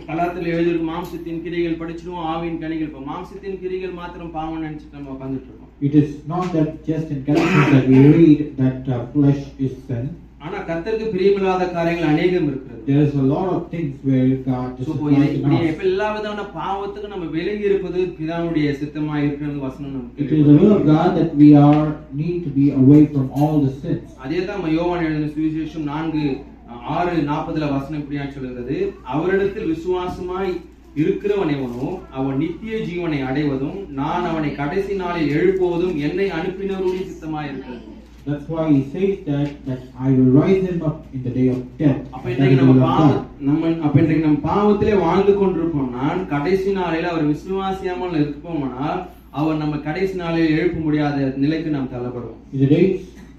கலாத்துல எழுதியிருக்கும் மாம்சத்தின் கிரிகள் படிச்சிடுவோம், ஆவியின் கனிகள். இப்ப மாம்சத்தின் கிரிகள் மாத்திரம் பாவம் நினைச்சிட்டு நம்ம உட்கார்ந்துட்டு இருக்கோம்.
It is not that just in Galatians that we read that flesh is sin.
ஆனா கர்த்தருக்கு பிரியமில்லாத காரியங்கள் அநேகம் இருக்கிறது.
There is a lot of things where God
So,
disciplines
இப்படி
us.
எப்ப எல்லா விதமான பாவத்துக்கு நம்ம விலகி இருப்பது பிதாவுடைய சித்தமா இருக்கிறது வசனம் நமக்கு
It is the will of God that we need to be away from all the sins.
அதே தான் யோவான் எழுதின சுவிசேஷம் 4:6-40 வசனம் இப்படியா சொல்கிறது, அவரிடத்தில் விசுவாசமாய் இருக்கிறவன் எவனோ அவன் நித்திய ஜீவனை அடைவதும் நான் அவனை கடைசி நாளில் எழுப்புவதும் என்னை அனுப்பினவருடைய சித்தமாய் இருக்கிறது.
That's why he says that I will rise him up in the day of death.
அப்ப
That is
இன்றைக்கு
the will of God.
நம்ம பாவத்திலே வாழ்ந்து கொண்டிருப்போம்னால் கடைசி நாளில் அவர் விசுவாசியாமல் இருப்போம்னால் அவர் நம்ம கடைசி நாளில் எழுப்ப முடியாத நிலைக்கு நாம் தள்ளப்படுவோம்.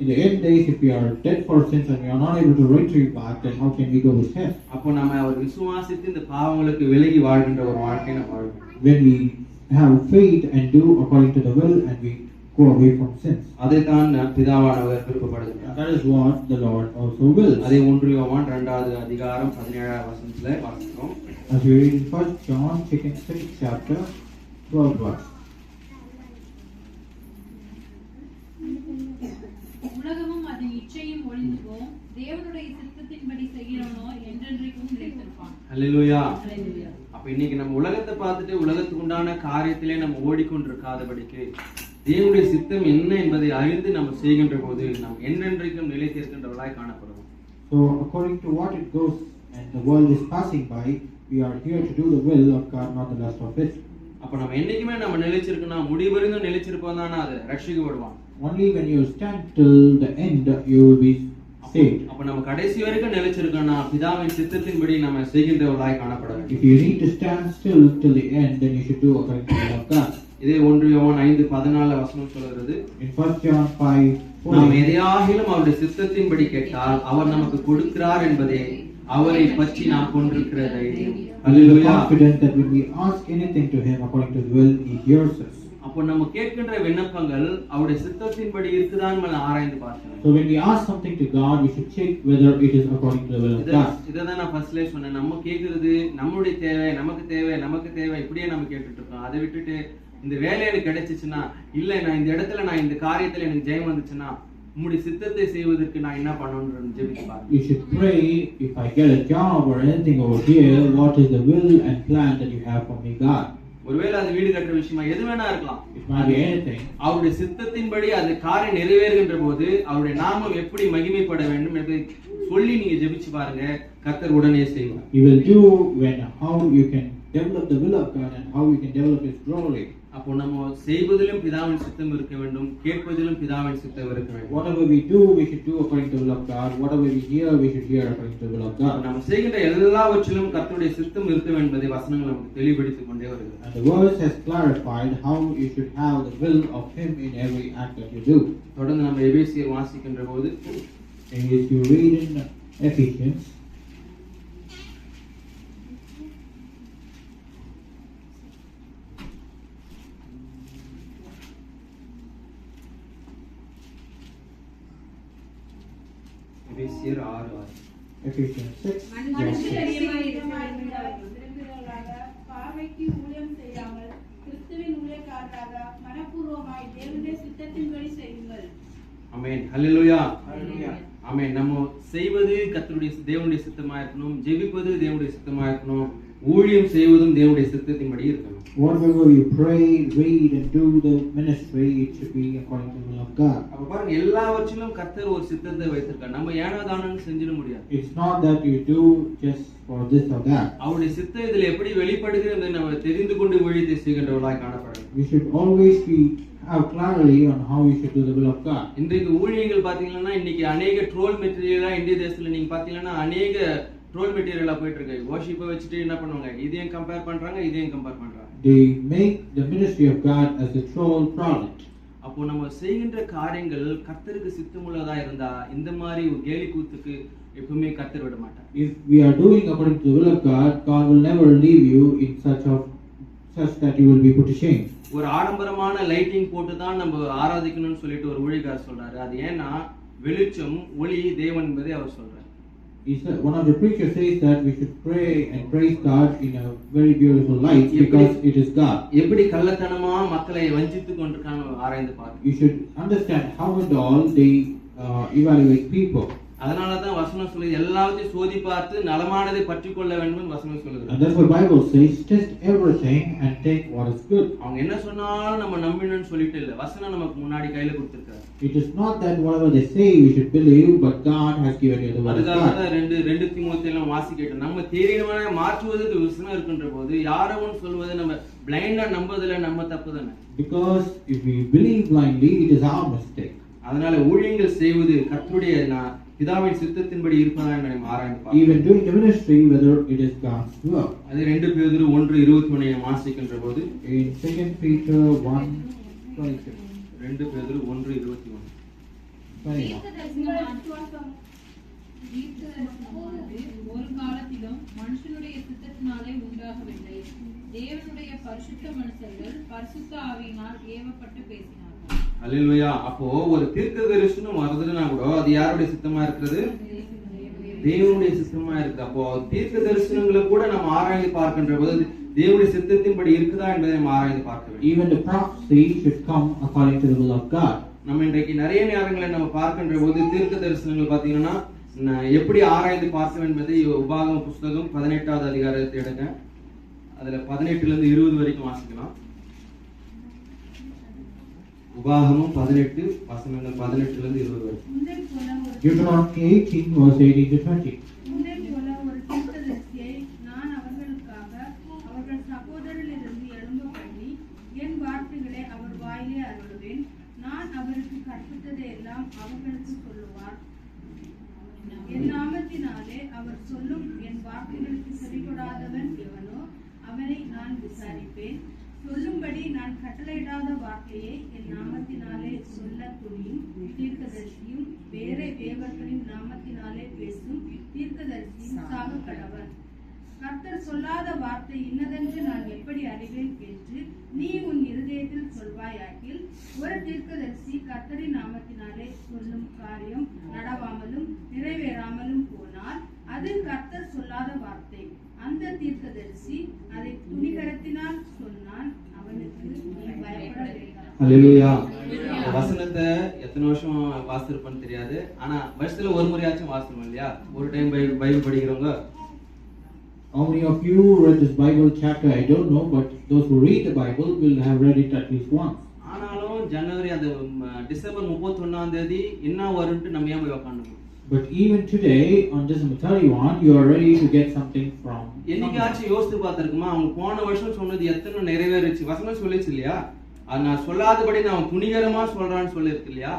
In the end days, if we are dead for sins and we are not able to retrieve back, then how can we go with him?
அப்போ நம்ம அவர் விசுவாசித்து இந்த பாவங்களுக்கு விலகி வாழ்கின்ற ஒரு வாழ்க்கையை நம்ம வாழ்வோம்.
When we have faith and do according to the will and we go away from sins.
அதைத்தான் பிதாவானவர் விருப்பப்படுகிறார்.
That is what the Lord also wills.
அதை 1 யோவான் 2வது அதிகாரம் 17வது வசனத்திலே வாசிக்கிறோம்.
As we read in 1 John 2nd chapter 12th verse.
உலகமும் அதன் இச்சையும் ஒழிந்து போம், தேவனுடைய சித்தத்தின்படி செய்கிறவனோ என்றென்றைக்கும் நிலைத்திருப்பான்.
அல்லேலூயா.
அல்லேலூயா.
அப்ப இன்னைக்கு நம்ம உலகத்தை பார்த்துட்டு உலகத்துக்கு உண்டான காரியத்திலே நம்ம ஓடிக்கொண்டிருக்காதபடிக்கு தேவனுடைய சித்தம் என்ன என்பதை அறிந்து நம்ம செய்கின்ற போது நாம் என்றென்றைக்கும் நிலைத்திருக்கின்றவர்களாய் காணப்படுவோம்.
So according to what it goes and the world is passing by, we are here to do the will of God, not the lust of it.
அப்ப நம்ம என்னைக்குமே நம்ம நிலைச்சிருக்கணும், முடிவறிந்தும் நிலைச்சிருப்போம் தானே அது ரட்சிக்கப்படுவான்.
Only when you stand till the end, you will be saved.
அப்ப நம்ம கடைசி வரைக்கும் நிலைச்சிருக்கோம்னா பிதாவின் சித்தத்தின்படி நம்ம செய்கின்றவர்களாய் காணப்பட வேண்டும்.
If you need to stand still till the end, then you should do according to the will of God.
இதே 1 யோவான் 5:14 வசனம் சொல்கிறது,
In 1 John 5:4,
நாம் எதையாகிலும் அவருடைய சித்தத்தின்படி கேட்டால் அவர் நமக்கு கொடுக்கிறார் என்பதே அவரை பற்றி நாம் கொண்டிருக்கிற தைரியம்.
we are
hallelujah.
confident that when we ask anything to Him according to the will, He hears us.
அப்போ நம்ம கேட்கின்ற விண்ணப்பங்கள் அவருடைய சித்தத்தின்படி இருக்குதான்னு நம்ம ஆராய்ந்து பார்க்கணும்.
So when we ask something to God, we should check whether it is according to the will of God.
இதான் நான் ஃபர்ஸ்ட்லயே சொன்னேன். நம்ம கேட்கறது நம்மளுடைய தேவை, நமக்கு தேவை இப்படியே நம்ம கேட்டுட்டு இருக்கோம். அதை விட்டுட்டு இந்த வேலை எனக்கு கிடைச்சிச்சுன்னா, இல்ல நான் இந்த இடத்துல நான் இந்த காரியத்துல எனக்கு ஜெயம் வந்துச்சுன்னா உம்முடைய சித்தத்தை செய்வதற்கு நான் என்ன பண்ணணும்னு ஜெபிச்சு பாருங்க.
We should pray, if I get a job or anything over here, what is the will and plan that you have for me, God?
ஒருவேளை அது வீடு கட்டுற விஷயமா எது வேணா இருக்கலாம்.
It might be anything.
அவருடைய சித்தத்தின்படி அது காரியம் நிறைவேறுகின்ற போது அவருடைய நாமம் எப்படி மகிமைப்பட வேண்டும் என்று சொல்லி நீங்க ஜெபிச்சு பாருங்க, கர்த்தர் உடனே செய்வார்.
You will do when how you can develop the will of God and how you can develop His glory.
அப்போ நம்ம செய்வதிலும் பிதாவின் சித்தம் இருக்க வேண்டும், கேட்பதிலும் பிதாவின் சித்தம் இருக்க வேண்டும்.
Whatever we do, we should do according to the will of God. Whatever we hear, we should hear according to the will of God.
நம்ம செய்கின்ற எல்லாவற்றிலும் கர்த்தருடைய சித்தம் இருக்கும் என்பதை வசனங்கள் நமக்கு தெளிவுபடுத்திக் கொண்டே வருகிறது.
And the verse has clarified how you should have the will of Him in every act that you do.
தொடர்ந்து நம்ம எபேசியர் வாசிக்கின்ற போது,
And if you read in Ephesians,
எபேசியர் 6:6.
Ephesians 6, verse 6.
விரும்புகிறவர்களாக, பார்வைக்கு ஊழியம் செய்யாமல் கிறிஸ்துவின் ஊழியக்காரராக மனப்பூர்வமாய் தேவனுடைய சித்தத்தின்படி செய்யுங்கள்.
ஆமென். ஹல்லேலூயா. ஆமென். நம்ம செய்வது கர்த்தருடைய தேவனுடைய சித்தமா இருக்கணும், ஜெபிப்பது தேவனுடைய சித்தமா இருக்கணும், ஊழியம் செய்வதும் தேவனுடைய சித்தத்தின்படி இருக்கணும்.
Whatever you pray, read and do the ministry, it should be according to the will of God.
அப்ப பாருங்க, எல்லாவற்றிலும் கர்த்தர் ஒரு சித்தத்தை வைத்திருக்கார். நம்ம ஏனோதானோன்னு செஞ்சிட முடியாது.
It's not that you do just for this or that.
அவருடைய சித்தம் இதுல எப்படி வெளிப்படுகிறது நம்ம தெரிந்து கொண்டு ஊழியத்தை செய்கின்றவர்களாய் காணப்படணும்.
We should always have clarity on how we should do the will of God.
இன்றைக்கு ஊழியங்கள் பாத்தீங்கன்னா இன்னைக்கு அநேக ட்ரோல் மெட்டீரியலா இந்திய தேசத்துல நீங்க பாத்தீங்கன்னா அநேக ட்ரோல் மெட்டீரியலா போயிட்டு இருக்கு. வர்ஷிப்பை வச்சுட்டு என்ன பண்ணுவாங்க, இதையும் கம்பேர் பண்றாங்க, இதையும் கம்பேர் பண்றாங்க.
They make the ministry of God as a troll product.
அப்போ நம்ம செய்கின்ற காரியங்கள் கர்த்தருக்கு சித்தமுள்ளதா இருந்தா இந்த மாதிரி ஒரு கேலி கூத்துக்கு எப்பவுமே கர்த்தர் விட மாட்டார்.
If we are doing according to the will of God, God will never leave you in such that you will be put to shame.
ஒரு ஆடம்பரமான லைட்டிங் போட்டு தான் நம்ம ஆராதிக்கணும்னு சொல்லிட்டு ஒரு ஊழியக்காரர் சொல்றாரு. அது ஏன்னா வெளிச்சம் ஒளி தேவன் என்பதை அவர் சொல்றாரு.
One of the preachers says that we should pray and praise God in a very beautiful light because it is God.
எப்படி கள்ளத்தனமா மக்களை வஞ்சித்து கொண்டிருக்காங்க ஆராய்ந்து பாருங்க.
You should understand how and all they evaluate people.
அதனாலதான் வசனம் சொல்லுது, எல்லாத்தையும் சோதி பார்த்து நலமானதை பற்றி கொள்ள வேண்டும் வசனம் சொல்லுது.
And that's what Bible says, test everything and take what is good.
அவங்க என்ன சொன்னாலும் நம்ம நம்பினு சொல்லிட்டு இல்ல, வசனம் நமக்கு முன்னாடி கையில கொடுத்திருக்காரு.
It is not that whatever they say we should believe, but God has given you the word of
அதுக்காக
God.
தான் 2 தீமோத்தேயுல வாசிக்கிட்டோம். நம்ம தீர்மானமா மாற்றுவதற்கு வசனம் இருக்கின்ற போது யாரவன் சொல்வது நம்ம பிளைண்டா நம்புறதுல நம்ம தப்பு தானே.
Because if we believe blindly, it is our mistake.
அதனால ஊழியங்கள் செய்வது கர்த்தருடைய பிதாவின் சித்தத்தின்படி இருப்பதா என்று நாம் ஆராய்ந்து பார்ப்போம்.
Even doing the ministry, whether it is God's will.
அது 2 பேதுரு 1:21 வாசிக்கின்ற போது,
In 2 Peter 1:21.
2 பேதுரு 1:21.
தீர்க்கதரிசனமானது ஒரு காலத்திலும் மனுஷனுடைய சித்தத்தினாலே உண்டாகவில்லை. தேவனுடைய பரிசுத்த மனுஷர்கள் பரிசுத்த ஆவியினால் ஏவப்பட்டு பேசினார்கள்.
அல்லேலூயா. அப்போ ஒரு தீர்க்கதரிசனம் வருதுன்னா கூட அது யாருடைய சித்தமா இருக்கிறது? தேவனுடைய சித்தமா இருக்கு. அப்போ தீர்க்க தரிசனங்களை கூட நம்ம ஆராய்ந்து பார்க்கின்ற போது தேவனுடைய சித்தத்தின்படி இருக்குதா என்பதை நம்ம ஆராய்ந்து பார்க்க வேண்டும்.
Even the prophecy should come according to the will of God.
நம்ம இன்றைக்கு நிறைய நேரங்களை நம்ம பார்க்கின்ற போது தீர்க்க தரிசனங்கள் பாத்தீங்கன்னா எப்படி ஆராய்ந்து பார்க்க என்பதை உபாகம புஸ்தகம் 18வது அதிகாரத்தை எடுங்க. அதுல 18 இருந்து 20 வரைக்கும் வாசிக்கலாம். உபாகமம் 18 வசனங்கள் 18 இருந்து 20 வரைக்கும்.
Deuteronomy 18 verse 18 to 20.
முன்னே போல ஒரு தீர்க்கதரிசியை நான் அவர்களுக்கு
அந்தபடி நான் கட்டளையிடாத வார்த்தையை என் நாமத்தினாலே சொல்ல துணியும் தீர்க்கதரிசியும் வேறே தேவர்களின் நாமத்தினாலே பேசும் தீர்க்கதரிசியும் சாக கடவன். கர்த்தர் சொல்லாத வார்த்தை இன்னதென்று நான் எப்படி அறிவேன் என்று நீ உன் இருதயத்தில் சொல்வாயாகில், ஒரு தீர்க்கதரிசி கர்த்தரின் நாமத்தினாலே சொல்லும் காரியம் நடவாமலும் நிறைவேறாமலும் போனால் அது கர்த்தர் சொல்லாத வார்த்தை. அந்த தீர்க்கதரிசி அதை துணிகரத்தினால் சொன்னான், அவனுக்கு நீ பயப்பட வேண்டாம்.
அல்லேலூயா. இந்த வசனத்தை எத்தனை வருஷம் வாசிருப்பேன்னு தெரியாது, ஆனா வருஷத்துல ஒரு முறையாச்சும் வாசிப்போம் இல்லையா? ஒரு டைம் பைபிள் படிக்கிறவங்க.
How many of you read this Bible chapter? I don't know, but those who read the Bible will have read it at least once.
ஆனாலும் ஜனவரி அந்த டிசம்பர் 31ஆம் தேதி என்ன வரும்னு நம்ம ஏன் போய் உட்காந்துக்கணும்?
But even today, on December 31, you are ready to get something from somewhere.
என்னைக்காச்சும் யோசித்து பார்த்திருக்குமா? அவங்க போன வருஷம் சொன்னது எத்தனை நிறைவேறுச்சு? வசனம் சொல்லிச்சு இல்லையா? அது நான் சொல்லாதபடி நான் துணிகரமா சொல்றான்னு சொல்லிருக்கு இல்லையா?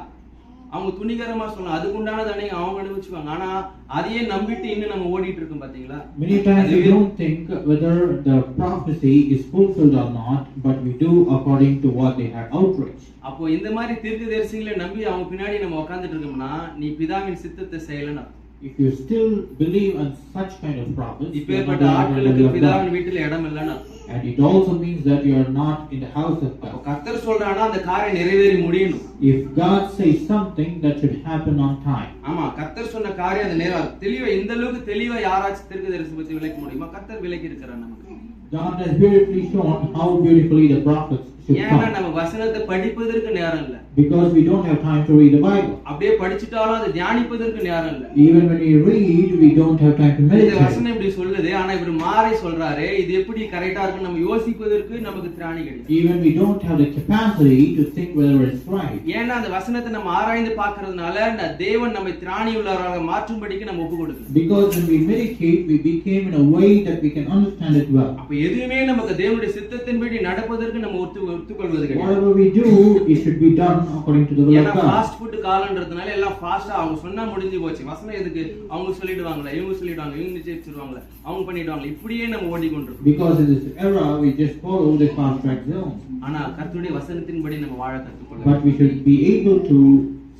அவங்க துணிகரமா சொல்லலாம், அதுக்குண்டான தானே அவங்க அனுபவிச்சுவாங்க. ஆனா அதையே நம்பிட்டு இன்னும் நம்ம ஓடிட்டு இருக்கோம் பாத்தீங்களா?
Many times we don't think whether the prophecy is fulfilled or not, but we do according to what they have outraged.
அப்போ இந்த மாதிரி தீர்க்கதரிசிகளை நம்பி அவங்க பின்னாடி நம்ம உட்கார்ந்துட்டு இருக்கோம்னா நீ பிதாவின் சித்தத்தை செய்யலன்னா.
If you still believe in such kind of prophets,
இப்பேற்பட்ட ஆட்களுக்கு பிதாவின் வீட்டில் இடம் இல்லைன்னா.
and it also means that you are not in the house of God.
கர்த்தர் சொல்றானா அந்த காரியம் நிறைவேறி முடியணும்.
If God says something, that should happen on time.
ஆமா, கர்த்தர் சொன்ன காரியம் அது நிறைவேறும். தெளிவா இந்த அளவுக்கு தெளிவா யாராச்சும் தீர்க்கதரிசி பத்தி விளக்க முடியுமா? கர்த்தர் விளக்கி இருக்கிறார் நமக்கு.
God has beautifully shown how beautifully the prophets should
ஏன்னா
come.
நம்ம வசனத்தை படிப்பதற்கு நேரம் இல்ல.
Because we don't have time to read the Bible.
அப்படியே படிச்சிட்டாலும் அதை தியானிப்பதற்கு நேரம் இல்ல.
Even when we read, we don't have time to
இந்த
meditate.
வசனம் இப்படி சொல்லுது, ஆனா இவர் மாறி சொல்றாரு, இது எப்படி கரெக்டா இருக்கு நம்ம யோசிப்பதற்கு நமக்கு திராணி கிடைக்கும்.
Even we don't have the capacity to think whether it's right.
ஏன்னா அந்த வசனத்தை நம்ம ஆராய்ந்து பார்க்கிறதுனால தேவன் நம்மை திராணி உள்ளவராக மாற்றும்படிக்கு நம்ம ஒப்பு கொடுக்கணும்.
Because when we meditate, we became in a way that we can understand it well.
அப்ப எதுவுமே நமக்கு தேவனுடைய சித்தத்தின்படி நடப்பதற்கு நம்ம ஒத்துக்கொள்வது கிடையாது.
Whatever we do, it should be done according to the will
ஏன்னா
of God.
ஃபாஸ்ட் ஃபுட் காலன்றதுனால எல்லாம் ஃபாஸ்டா அவங்க சொன்னா முடிஞ்சு போச்சு. வசனம் எதுக்கு? அவங்க சொல்லிடுவாங்களா, இவங்க சொல்லிடுவாங்க, இவங்க நிச்சயிச்சிருவாங்களா, அவங்க பண்ணிடுவாங்களா, இப்படியே நம்ம ஓடிக்கொண்டிருக்கோம்.
Because in this era, we just follow the fast track zone.
ஆனா கர்த்தருடைய வசனத்தின்படி நம்ம வாழ கற்றுக்கொள்ள
But we should be able to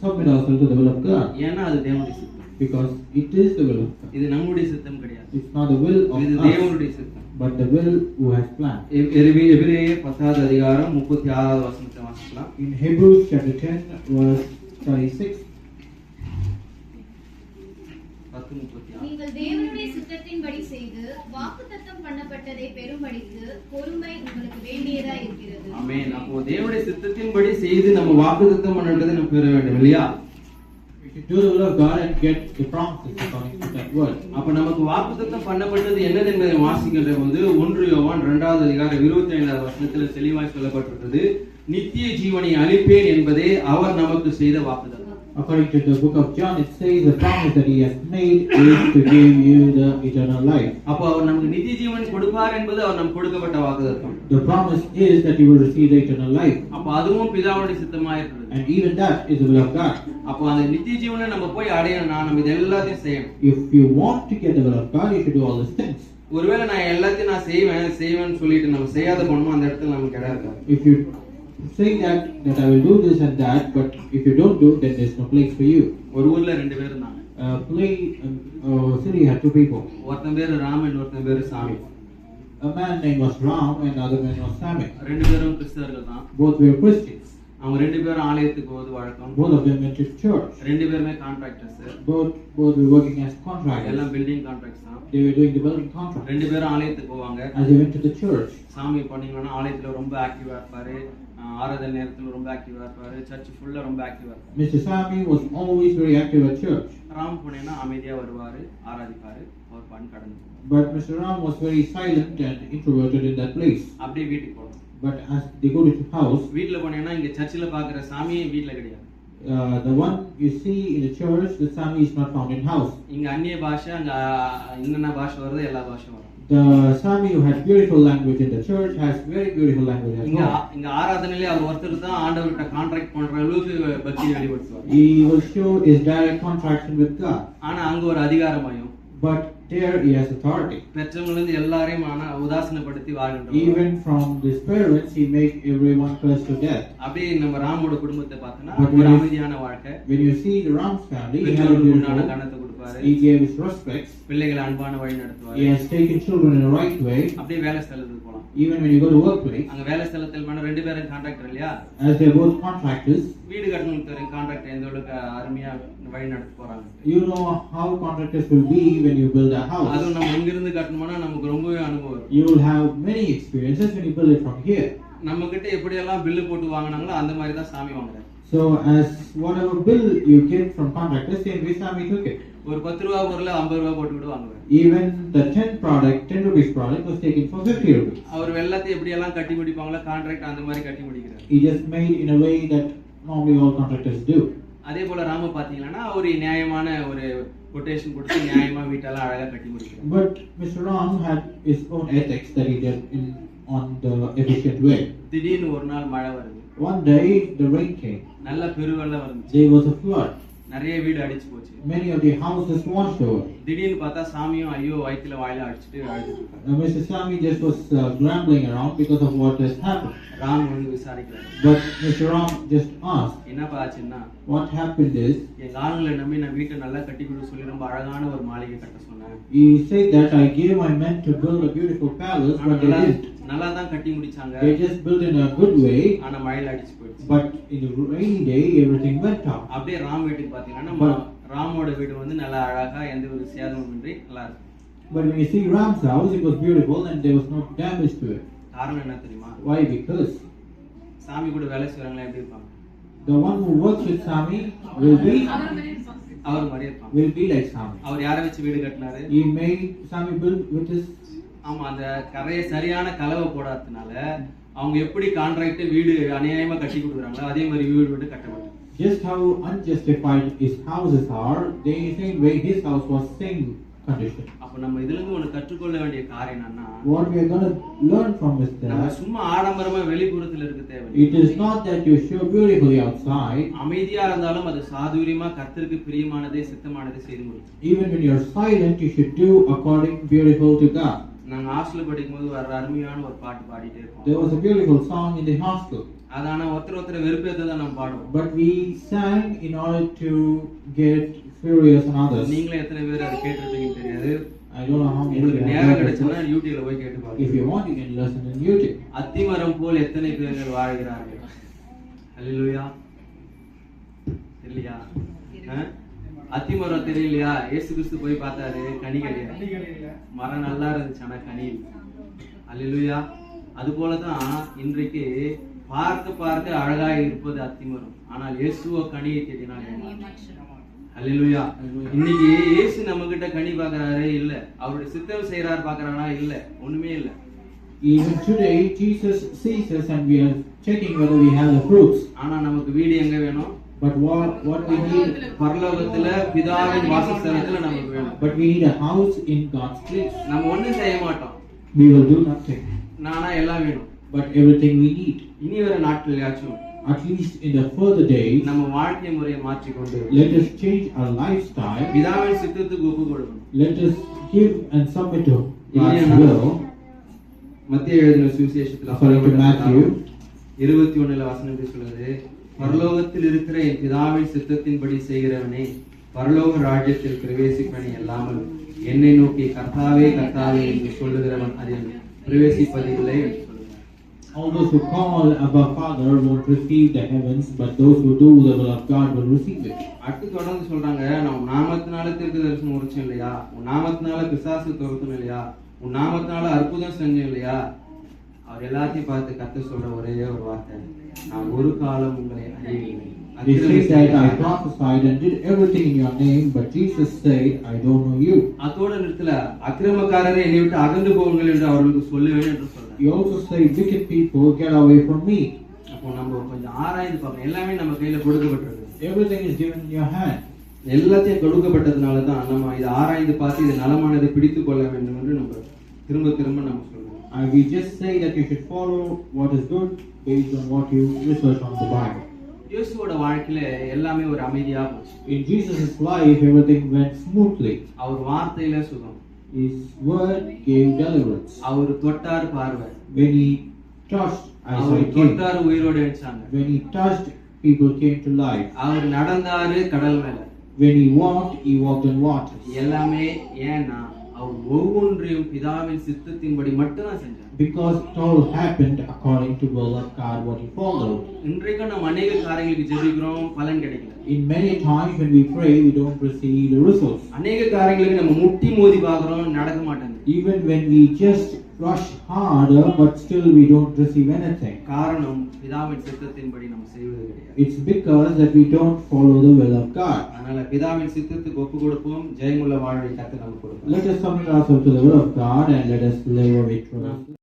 submit ourselves to the will of God.
ஏன்னா அது தேவனுடைய சித்தம்.
Because it is the will of God.
இது நம்முடைய சித்தம் கிடையாது.
It's not the will of
இது
us,
தேவனுடைய சித்தம்.
but the will who has planned.
எபிரேயர் 10வது அதிகாரம் 36வது வசனத்தை வாசிக்கலாம்.
In Hebrews chapter 10, verse 36.
10:36.
நீங்கள் தேவனுடைய சித்தத்தின்படி செய்து வாக்குத்தத்தம் பண்ணப்பட்டதை பெறும்படிக்கு பொறுமை உங்களுக்கு வேண்டியதா இருக்கிறது.
ஆமென். அப்போ தேவனுடைய சித்தத்தின்படி செய்து நம்ம வாக்குத்தத்தம் பண்ணுறதை நம்ம பெற வேண்டும் இல்லையா?
We should do the will of God and get the promises according to that word.
அப்ப நமக்கு வாக்குத்தத்தம் பண்ணப்பட்டது என்னது என்பதை வாசிக்கின்ற போது 1 யோவான் 2வது அதிகாரம் 25வது வசனத்தில் தெளிவாய் சொல்லப்பட்டிருக்கிறது, நித்திய ஜீவனை அளிப்பேன் என்பதே அவர் நமக்கு செய்த வாக்குத்தத்தம்.
According to the book of John, it says the promise that he has made is to give you the eternal life.
அப்ப அவர் நமக்கு நித்திய ஜீவன் கொடுப்பார் என்பது அவர் நமக்கு கொடுக்கப்பட்ட வாக்குத்தத்தம்.
The promise is that you will receive the eternal life.
அப்ப அதுவும் பிதாவுடைய சித்தமா இருக்கிறது.
And even that is the will of God.
அப்ப அந்த நித்திய ஜீவனை நம்ம போய் அடையணும்னா நம்ம இது எல்லாத்தையும் செய்யணும்.
If you want to get the will of God, you should do all these things.
ஒருவேளை நான் எல்லாத்தையும் நான் செய்வேன்னு சொல்லிட்டு நம்ம செய்யாத போனோமோ அந்த இடத்துல நமக்கு இடம் இருக்காது.
If you say that I will do this and that, but if you don't do, then there's no place for you.
ஒரு ஊர்ல 2 பேர் இருந்தாங்க.
City had 2 people.
ஒருத்தன் பேரு ராமன், ஒருத்தன் பேரு சாமி.
A man name was Ram and the other man was Sami.
2 பேரும் கிறிஸ்தவர்கள் தான்.
Both were Christians.
அவங்க 2 பேரும் ஆலயத்துக்கு போவது வழக்கம்.
Both of them went to church.
2 பேருமே contractors.
Both were working as contractors.
எல்லாம் பில்டிங் கான்ட்ராக்ட்ஸ் தான்.
They were doing the building contract.
2 பேரும் ஆலயத்துக்கு போவாங்க.
As they went to the church,
சாமி பண்ணீங்கன்னா ஆலயத்துல ரொம்ப ஆக்டிவா இருப்பாரு, ஆராதனை நேரத்துல ரொம்ப ஆக்டிவா இருப்பாரு, சர்ச் ஃபுல்லா ரொம்ப ஆக்டிவா இருப்பாரு.
Mr. Sami was always very active at church.
Ram போனேன்னா அமைதியா வருவாரு, ஆராதிப்பாரு, அவர் பாட்டு கடந்து.
But Mr. Ram was very silent and introverted in that place.
அப்படியே வீட்டுக்கு போறோம்.
But as they go to the house,
வீட்டுல போனேன்னா இங்க சர்ச்சில் பாக்குற சாமியே வீட்டுல கிடையாது.
the one you see in the church, the Sami is not found in house.
இங்க அந்நிய பாஷை, அங்க என்னென்ன பாஷை வருதோ எல்லா பாஷையும் வரும்.
The Sami who has beautiful language in the church has very beautiful language as well.
இங்க ஆராதனையிலே அவர் ஒருத்தர் தான் ஆண்டவர்கிட்ட கான்ட்ராக்ட் பண்ற அளவுக்கு பக்தியை வெளிப்படுத்துவார்.
He will show his direct contraction with God.
ஆனா அங்க ஒரு அதிகாரமாயும்,
But there he has authority.
பெற்றவங்கல இருந்து எல்லாரையும் உதாசீனப்படுத்தி வாழ்கின்றவர்.
Even from his parents, he make everyone curse to death.
அப்படியே நம்ம ராமோட குடும்பத்தை பார்த்தனா
But
ஒரு அமைதியான வாழ்க்கை.
When you see the Ram's family, he had a
பெற்றோர்களுக்கு
beautiful,
உண்டான கனத்தை கொடுப்பாரு.
he gave his respects.
பிள்ளைகளை அன்பான வழி நடத்துவாரு.
He has taken children in the right way.
அப்படியே வேலை ஸ்தலத்துக்கு போலாம்.
Even when you go to workplace,
அங்க வேலை ஸ்தலத்தில் மன ரெண்டு பேரும் கான்ட்ராக்டர் இல்லையா?
as they are both contractors,
வீடு கட்டணும்னு கான்ட்ராக்டர் எந்த அளவுக்கு அருமையா வழி நடத்த போறாங்க.
you know how contractors will be when you build a house.
அதுவும் நம்ம இங்க இருந்து கட்டணும்னா நமக்கு ரொம்பவே அனுபவம்.
You will have many experiences when you build it from here.
நம்ம கிட்ட எப்படி எல்லாம் பில் போட்டு வாங்குனாங்களோ அந்த மாதிரி தான் சாமி வாங்குறாரு.
So as whatever bill you get from contractors, same way Swami took it.
ஒரு 10 ரூபாய் பொருளை 50 ரூபாய் போட்டுக்கிட்டு வாங்குவார்.
Even the 10 rupees product was taken for 50 rupees.
அவர் வெள்ளத்தை எப்படி எல்லாம் கட்டி முடிப்பாங்களோ கான்ட்ராக்ட் அந்த மாதிரி கட்டி முடிக்கிறார்.
He just made in a way that normally all contractors do.
அதே போல ராம பாத்தீங்கன்னா ஒரு நியாயமான ஒரு கொட்டேஷன் கொடுத்து நியாயமா வீட்டெல்லாம் அழகா கட்டி முடிக்கிறார்.
But Mr. Ram had his own ethics that he did on the efficient way.
திடீர்னு ஒரு நாள் மழை வருது.
One day the rain came.
நல்ல பெருவெள்ளம் வந்துச்சு.
There was a flood.
நிறைய வீடு அடிச்சு போச்சு.
Many of the houses washed over.
திடீர்னு பார்த்தா சாமியும் ஐயோ வயித்துல வாயில அடிச்சிட்டு அழுதுட்டு இருக்காரு.
Now Mr. Swami just was grumbling around because of what has happened.
Ram வந்து விசாரிக்கிறார்.
But Mr. Ram just asked,
என்னப்பா ஆச்சுன்னா,
what happened is,
எங்க ஆளுங்களை நம்பி நான் வீட்டை நல்லா கட்டி கொடுக்க சொல்லி ரொம்ப அழகான ஒரு மாளிகை கட்ட சொன்னேன்.
he said that I gave my men to build a beautiful palace, but they didn't.
நல்லா தான் கட்டி முடிச்சாங்க.
They just built in a good way,
ஆனா மழையில அடிச்சு போயிடுச்சு.
but in the rainy day everything went out.
அப்படியே ராம் வீட்டுக்கு பாத்தீங்கன்னா நம்ம ராமோட வீடு வந்து நல்லா அழகா எந்த ஒரு சேதமும் இன்றி நல்லா இருக்கு.
But when you see Ram's house, it was beautiful and there was no damage to it.
காரணம் என்ன தெரியுமா?
Why? Because
சாமி கூட வேலை செய்றவங்க எப்படி இருப்பாங்க?
the one who works with Swami will be
அவர் மாதிரி இருப்பாங்க.
like Swami.
அவர் யாரை வச்சு வீடு கட்டினாரு?
He made Swami build with his.
ஆமா, அந்த கரையை சரியான கலவை போடாததுனால அவங்க எப்படி கான்ட்ராக்ட் வீடு அநியாயமா கட்டி கொடுக்குறாங்களோ அதே மாதிரி வீடு கட்டப்பட்டது.
Just how unjustified his houses are, the same way his house was same condition.
அப்ப நம்ம இதுல இருந்து ஒன்னு கற்றுக்கொள்ள வேண்டிய காரியம் என்னன்னா,
What we are going to learn from is
நம்ம
that
சும்மா ஆடம்பரமா வெளிப்புறத்துல இருக்க தேவை.
it is not that you show beautifully outside.
அமைதியா இருந்தாலும் அது சாதுரியமா கர்த்தருக்கு பிரியமானதே சித்தமானதே செய்து முடியும்.
Even when you are silent, you should do according beautiful to God.
நாங்க ஹாஸ்டல் படிக்கும்போது வர அருமையான ஒரு பாட்டு பாடிட்டே இருப்போம்.
There was a beautiful song in the hostel.
அதான ஒருத்தர் வெறுப்பேத்த தான் நம்ம பாடுவோம்.
But we sang in order to get furious on others.
நீங்களே எத்தனை பேர் அதை கேட்டிருப்பீங்கன்னு தெரியாது.
I don't know how many
உங்களுக்கு
of you
நேரம்
have heard
கிடைச்சா
it.
யூடியூப்ல போய் கேட்டு பாருங்க.
If you want, you can listen on YouTube.
அத்திமரம் போல் எத்தனை பேர்கள் வாழ்கிறார்கள். ஹல்லேலூயா. இல்லையா? அத்திமரம் தெரியலையா? இயேசு கிறிஸ்து போய் பார்த்தாரு, கனி கிடையாது. மரம் நல்லா இருந்துச்சு ஆனா கனி இல்லை. ஹல்லேலூயா. அது போலதான் இன்றைக்கு பார்க்க அழகா இருப்பது அத்திமரம், ஆனால் இயேசுவோ கனியை தேடினால் ஹல்லேலூயா. இன்னைக்கு இயேசு நம்ம கிட்ட கனி பார்க்கறாரே இல்ல, அவருடைய சித்தம் செய்யறாரு பார்க்கறானா இல்ல, ஒண்ணுமே இல்ல.
Even today, Jesus sees us and we are checking whether we have the fruits.
ஆனா நமக்கு வீடு எங்க வேணும்?
But what we need,
பரலோகத்துல பிதாவின் வாசஸ்தலத்துல நமக்கு வேணும்.
but we need a house in God's place.
நம்ம ஒண்ணும் செய்ய மாட்டோம்.
We will do nothing,
நானா எல்லாம் வேணும்.
but everything we need.
இனி வர நாட்கள்லயாச்சும்
At least in the further days,
நம்ம வாழ்க்கை முறையை மாற்றிக்கொண்டு
let us change our lifestyle.
பிதாவின் சித்தத்துக்கு ஒப்பு கொடுக்கணும்.
Let us give and submit to God's
இல்லையா?
will.
மத்திய எழுதின சுவிசேஷத்துல
According to Matthew
21 வசனம் எப்படி சொல்லுது? பரலோகத்தில் இருக்கிற என் பிதாவின் சித்தத்தின்படி செய்கிறவனே பரலோக ராஜ்யத்தில் பிரவேசிப்பவனே அல்லாமல் என்னை நோக்கி கர்த்தாவே கர்த்தாவே என்று சொல்லுகிறவன் அதில் பிரவேசிப்பதில்லை என்று சொல்லுகிறார்.
All those who call Abba Father won't receive the heavens, but those who do the will of God will receive it.
அடுத்து தொடர்ந்து சொல்றாங்க, நான் நாமத்தினால தீர்க்க தரிசனம் உரைச்சேன் இல்லையா, உன் நாமத்தினால பிசாசு துரத்தணும் இல்லையா, உன் நாமத்தினால அற்புதம் செஞ்சேன் இல்லையா. அவர் எல்லாத்தையும் பார்த்து கர்த்தர் சொல்ற ஒரே ஒரு வார்த்தை, நான் ஒரு காலம் உங்களை அறியவில்லை.
They say that I prophesied and did everything in your name, but Jesus said, I don't know you.
அதோட நிறுத்தல, அக்கிரமக்காரரை என்னை விட்டு அகன்று போங்கள் என்று அவர்களுக்கு சொல்லுவேன் என்று சொல்றார்.
He also said, wicked people, get away from me.
அப்போ நம்ம கொஞ்சம் ஆராய்ந்து பார்க்கணும். எல்லாமே நம்ம கையில கொடுக்கப்பட்டிருக்கு.
Everything is given in your hand.
எல்லாத்தையும் கொடுக்கப்பட்டதுனால தான் நம்ம இதை ஆராய்ந்து பார்த்து இது நலமானதை பிடித்துக் கொள்ள வேண்டும் என்று நம்ம திரும்ப நம்ம சொல்றோம்.
We just say that you should follow what is good based on what you research on the Bible.
இயேசுவோட வாழ்க்கையில எல்லாமே ஒரு அமைதியா போச்சு.
In Jesus' life, everything went smoothly.
அவர் வார்த்தையில சுகம்.
His word gave deliverance.
அவர் தொட்டார் பார்வை,
When he touched,
our
eyesight came.
தொட்டார் உயிரோடு எழுச்சாங்க,
When he touched, people came to life.
அவர் நடந்தாரு கடல் மேல.
When he walked on water.
எல்லாமே ஏன்னா அவர் ஒவ்வொன்றையும் பிதாவின் சித்தத்தின்படி மட்டும்தான் செஞ்சார்.
Because it all happened according to the will of God, what he followed.
இன்றைக்கும் நம்ம அநேக காரியங்களுக்கு ஜெபிக்கிறோம், பலன் கிடைக்கல.
In many times when we pray, we don't receive the results.
அநேக காரியங்களுக்கு நம்ம முட்டி மோதி பார்க்கிறோம், நடக்க மாட்டேங்குது.
Even when we just rush harder, but still we don't receive anything.
காரணம் பிதாவின் சித்தத்தின்படி நம்ம செய்வது கிடையாது.
It's because that we don't follow the will of God.
அதனால பிதாவின் சித்தத்துக்கு ஒப்பு கொடுப்போம், ஜெயமுள்ள வாழ்வை கர்த்தர் நமக்கு கொடுப்பார்.
Let us submit ourselves to the will of God and let us live a victorious life.